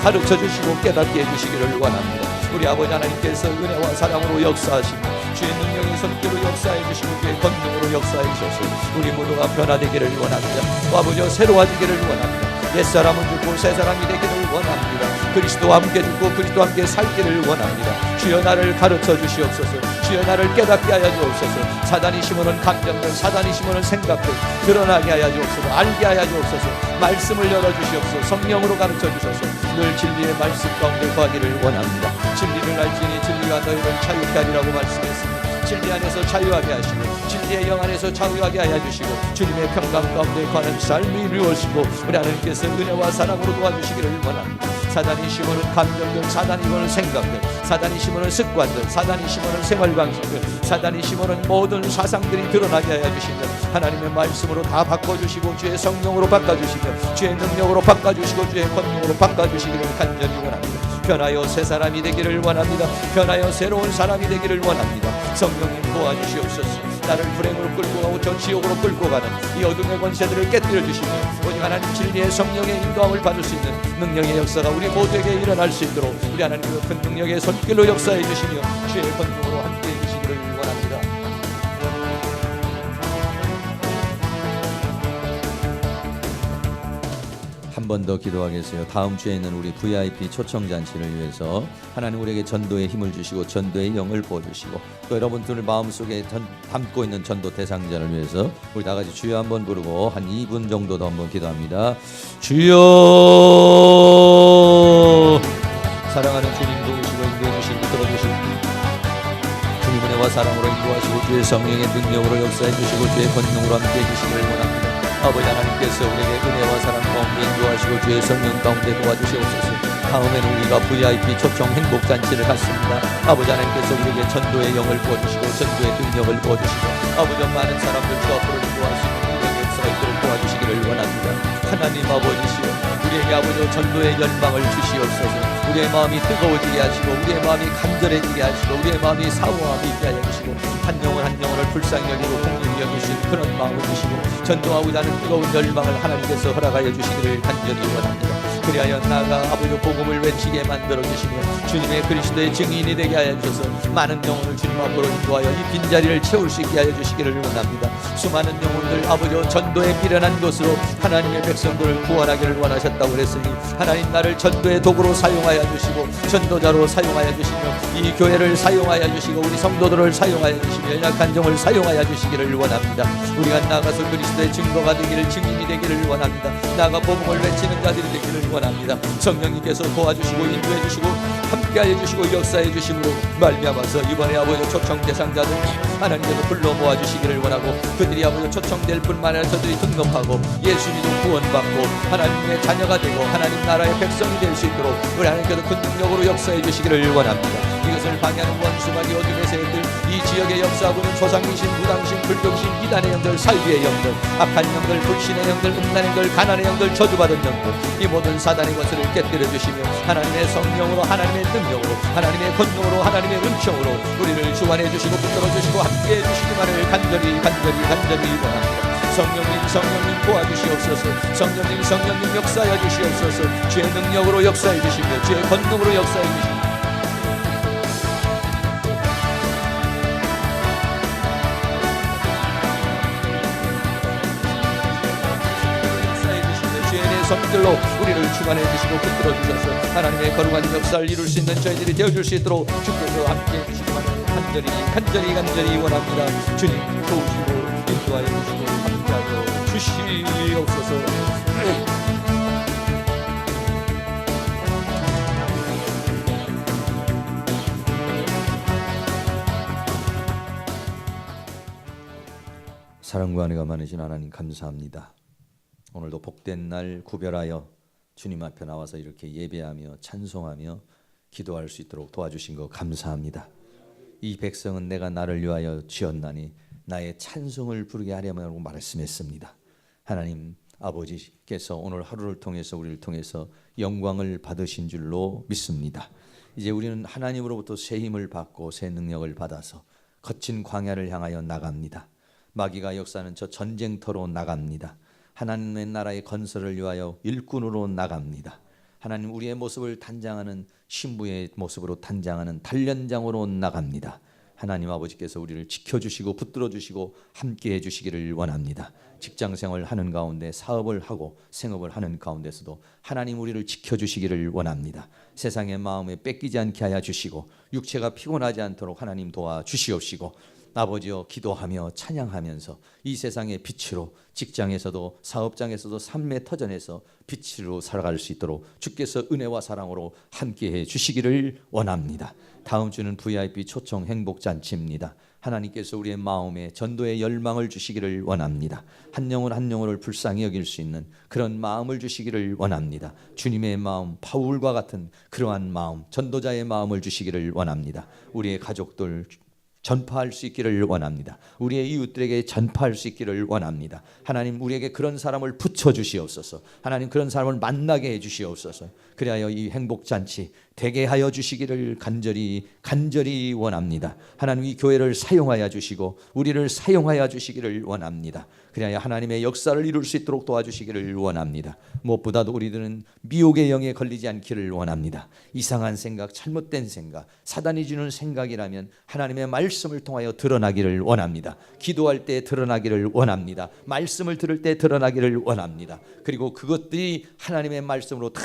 가르쳐 주시고 깨닫게 해주시기를 원합니다. 우리 아버지 하나님께서 은혜와 사랑으로 역사하시고 주의 능력의 손길로 역사해 주시고 주의 권능으로 역사해 주셔서 우리 모두가 변화되기를 원합니다. 아버지여 새로워지기를 원합니다. 옛사람은 죽고 새사람이 되기를 원합니다. 그리스도와 함께 죽고 그리스도와 함께 살기를 원합니다. 주여 나를 가르쳐 주시옵소서. 주여 나를 깨닫게 하여 주옵소서. 사단이 심어놓은 감정들, 사단이 심어놓은 생각들 드러나게 하여 주옵소서. 알게 하여 주옵소서. 말씀을 열어주시옵소서. 성령으로 가르쳐 주셔서 늘 진리의 말씀 가운데 거하기를 원합니다. 진리를 알지니 진리가 너희를 자유케 하리라고 말씀했습니다. 진리 안에서 자유하게 하시고 진리의 영 안에서 자유하게 하여 주시고 주님의 평강 가운데 거하는 삶이 이루어지고 우리 하나님께서 은혜와 사랑으로 도와주시기를 원합니다. 사단이 심어놓은 감정들, 사단이 심어놓은 생각들, 사단이 심어놓은 습관들, 사단이 심어놓은 생활 방식들, 사단이 심어놓은 모든 사상들이 드러나게 하여 주시며 하나님의 말씀으로 다 바꿔주시고 주의 성령으로 바꿔주시며 주의 능력으로 바꿔주시고 주의 권능으로 바꿔주시기를 간절히 원합니다. 변하여 새 사람이 되기를 원합니다. 변하여 새로운 사람이 되기를 원합니다. 성령님 도와주시옵소서. 나를 불행으로 끌고 가고 저 지옥으로 끌고 가는 이 어둠의 권세들을 깨뜨려 주시며 오직 하나님 진리의 성령의 인도함을 받을 수 있는 능력의 역사가 우리 모두에게 일어날 수 있도록 우리 하나님의 큰 능력의 손길로 역사해 주시며 주의 권능으로 함께해 주시기를 원합니다. 한 번 더 기도하겠어요. 다음 주에 있는 우리 VIP 초청잔치를 위해서 하나님 우리에게 전도의 힘을 주시고 전도의 영을 부어주시고 또 여러분들 마음속에 담고 있는 전도 대상자를 위해서 우리 다 같이 주여 한번 부르고 한 2분 정도 더 한번 기도합니다. 주여 사랑하는 주님 도우시고 인도해 주시고 들어주시고 주님 은혜와 사랑으로 인도하시고 주의 성령의 능력으로 역사해 주시고 주의 권능으로 함께해 주시기를 원합니다. 아버지 하나님께서 우리에게 은혜와 사랑 가운데 인도하시고 주의 성령 가운데 도와주시옵소서. 다음에는 우리가 VIP 초청 행복잔치를 갖습니다. 아버지 하나님께서 우리에게 전도의 영을 부어주시고 전도의 능력을 부어주시고 아버지 많은 사람들 주 앞으로 인도할 수 있는 능력의 역사가 있도록 도와주시기를 주시기를 원합니다. 하나님 아버지시여, 우리에게 아버지 전도의 열망을 주시옵소서. 우리의 마음이 뜨거워지게 하시고 우리의 마음이 간절해지게 하시고 우리의 마음이 사모함이 있게 하여 주시고 한 영혼 한 영혼을 불쌍히 여기고 공률히 여기신 그런 마음을 주시고 전도하고자 하는 뜨거운 열망을 하나님께서 허락하여 주시기를 간절히 원합니다. 그리하여 나아가 아버지 복음을 외치게 만들어 주시며 주님의 그리스도의 증인이 되게 하여 주셔서 많은 영혼을 주님 앞으로 인도하여 이 빈자리를 채울 수 있게 하여 주시기를 원합니다. 수많은 영혼들 아버지 전도에 미련한 것으로 하나님의 백성들을 구원하기를 원하셨다고 그랬으니 하나님 나를 전도의 도구로 사용하여 주시고 전도자로 사용하여 주시며 이 교회를 사용하여 주시고 우리 성도들을 사용하여 주시며 연약한 종을 사용하여 주시기를 원합니다. 우리가 나가서 그리스도의 증거가 되기를 증인이 되기를 원합니다. 나가 복음을 외치는 자들이 되기를 원합니다. 성령님께서 도와주시고 인도해 주시고 함께하여 주시고 역사해 주심으로 말미암아서 이번에 아버지 초청 대상자들 하나님께서 불러 모아주시기를 원하고 그들이 아버지 초청될 뿐만 아니라 저들이 등록하고 예수 믿고 구원받고 하나님의 자녀가 되고 하나님 나라의 백성이 될 수 있도록 우리 하나님께서 큰 능력으로 역사해 주시기를 원합니다. 이것을 방해하는 원수마귀 어둠의 새들 이 지역에 역사하고는 조상이신 무당신 불교신 이단의 영들 살비의 영들 악한 영들 불신의 영들 음란의 영들 가난의 영들 저주받은 영들 이 모든 사단의 것을 깨뜨려 주시며 하나님의 성령으로 하나님의 능력으로 하나님의 권능으로 하나님의 은총으로 우리를 주관해 주시고 붙들어 주시고 함께해 주시기만을 간절히 원합니다. 성령님 도와주시옵소서. 성령님 역사하여 주시옵소서. 주의 능력으로 역사해 주시며 주의 권능으로 역사해 주시며 성들로 우리를 주관해 주시고 붙들어 주셔서 하나님의 거룩한 역사를 이룰 수 있는 저희들이 되어줄 수 있도록 주께서 함께해 주시기만을 간절히 원합니다. 주님 도우시고 인도하여 주시고 함께하여 주시옵소서. 사랑과 은혜가 많으신 하나님 감사합니다. 오늘도 복된 날 구별하여 주님 앞에 나와서 이렇게 예배하며 찬송하며 기도할 수 있도록 도와주신 것 감사합니다. 이 백성은 내가 나를 위하여 지었나니 나의 찬송을 부르게 하려고 말씀했습니다. 하나님 아버지께서 오늘 하루를 통해서 우리를 통해서 영광을 받으신 줄로 믿습니다. 이제 우리는 하나님으로부터 새 힘을 받고 새 능력을 받아서 거친 광야를 향하여 나갑니다. 마귀가 역사하는 저 전쟁터로 나갑니다. 하나님의 나라의 건설을 위하여 일꾼으로 나갑니다. 하나님 우리의 모습을 단장하는 신부의 모습으로 단장하는 단련장으로 나갑니다. 하나님 아버지께서 우리를 지켜주시고 붙들어주시고 함께해 주시기를 원합니다. 직장생활을 하는 가운데 사업을 하고 생업을 하는 가운데서도 하나님 우리를 지켜주시기를 원합니다. 세상의 마음에 뺏기지 않게 하여 주시고 육체가 피곤하지 않도록 하나님 도와주시옵시고 아버지여 기도하며 찬양하면서 이 세상의 빛으로 직장에서도 사업장에서도 삶의 터전에서 빛으로 살아갈 수 있도록 주께서 은혜와 사랑으로 함께해 주시기를 원합니다. 다음 주는 VIP 초청 행복잔치입니다. 하나님께서 우리의 마음에 전도의 열망을 주시기를 원합니다. 한 영혼 한 영혼을 불쌍히 여길 수 있는 그런 마음을 주시기를 원합니다. 주님의 마음, 바울과 같은 그러한 마음, 전도자의 마음을 주시기를 원합니다. 우리의 가족들 전파할 수 있기를 원합니다. 우리의 이웃들에게 전파할 수 있기를 원합니다. 하나님 우리에게 그런 사람을 붙여주시옵소서. 하나님 그런 사람을 만나게 해주시옵소서. 그리하여 이 행복잔치 되게 하여 주시기를 간절히 원합니다. 하나님 이 교회를 사용하여 주시고 우리를 사용하여 주시기를 원합니다. 그리하여 하나님의 역사를 이룰 수 있도록 도와주시기를 원합니다. 무엇보다도 우리들은 미혹의 영에 걸리지 않기를 원합니다. 이상한 생각, 잘못된 생각, 사단이 주는 생각이라면 하나님의 말씀을 통하여 드러나기를 원합니다. 기도할 때 드러나기를 원합니다. 말씀을 들을 때 드러나기를 원합니다. 그리고 그것들이 하나님의 말씀으로 다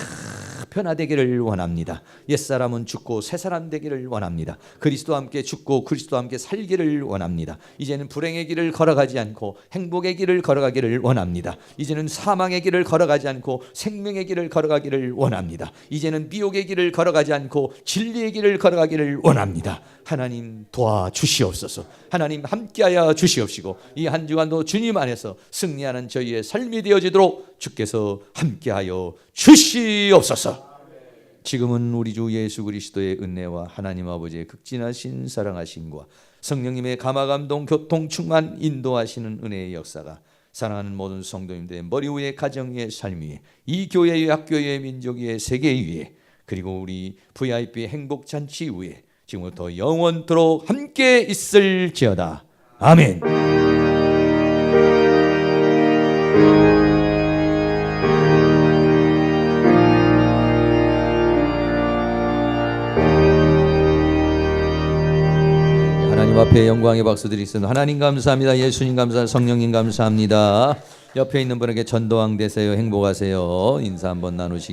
변화되기를 원합니다. 옛사람은 죽고 새사람 되기를 원합니다. 그리스도와 함께 죽고 그리스도와 함께 살기를 원합니다. 이제는 불행의 길을 걸어가지 않고 행복의 길을 걸어가기를 원합니다. 이제는 사망의 길을 걸어가지 않고 생명의 길을 걸어가기를 원합니다. 이제는 미혹의 길을 걸어가지 않고 진리의 길을 걸어가기를 원합니다. 하나님 도와주시옵소서. 하나님 함께하여 주시옵시고 이 한 주간도 주님 안에서 승리하는 저희의 삶이 되어지도록 주께서 함께하여 주시옵소서. 지금은 우리 주 예수 그리스도의 은혜와 하나님 아버지의 극진하신 사랑하심과 성령님의 감화 감동 교통 충만 인도하시는 은혜의 역사가 사랑하는 모든 성도님들의 머리 위에 가정 위에 삶 위에 이 교회 위에 학교 위에 민족 위에 세계 위에 그리고 우리 VIP 행복잔치 위에 지금부터 영원토록 함께 있을지어다. 아멘. 하나님 앞에 영광의 박수 드리겠습니다. 하나님 감사합니다. 예수님 감사합니다. 성령님 감사합니다. 옆에 있는 분에게 전도왕 되세요. 행복하세요. 인사 한번 나누시기 바랍니다.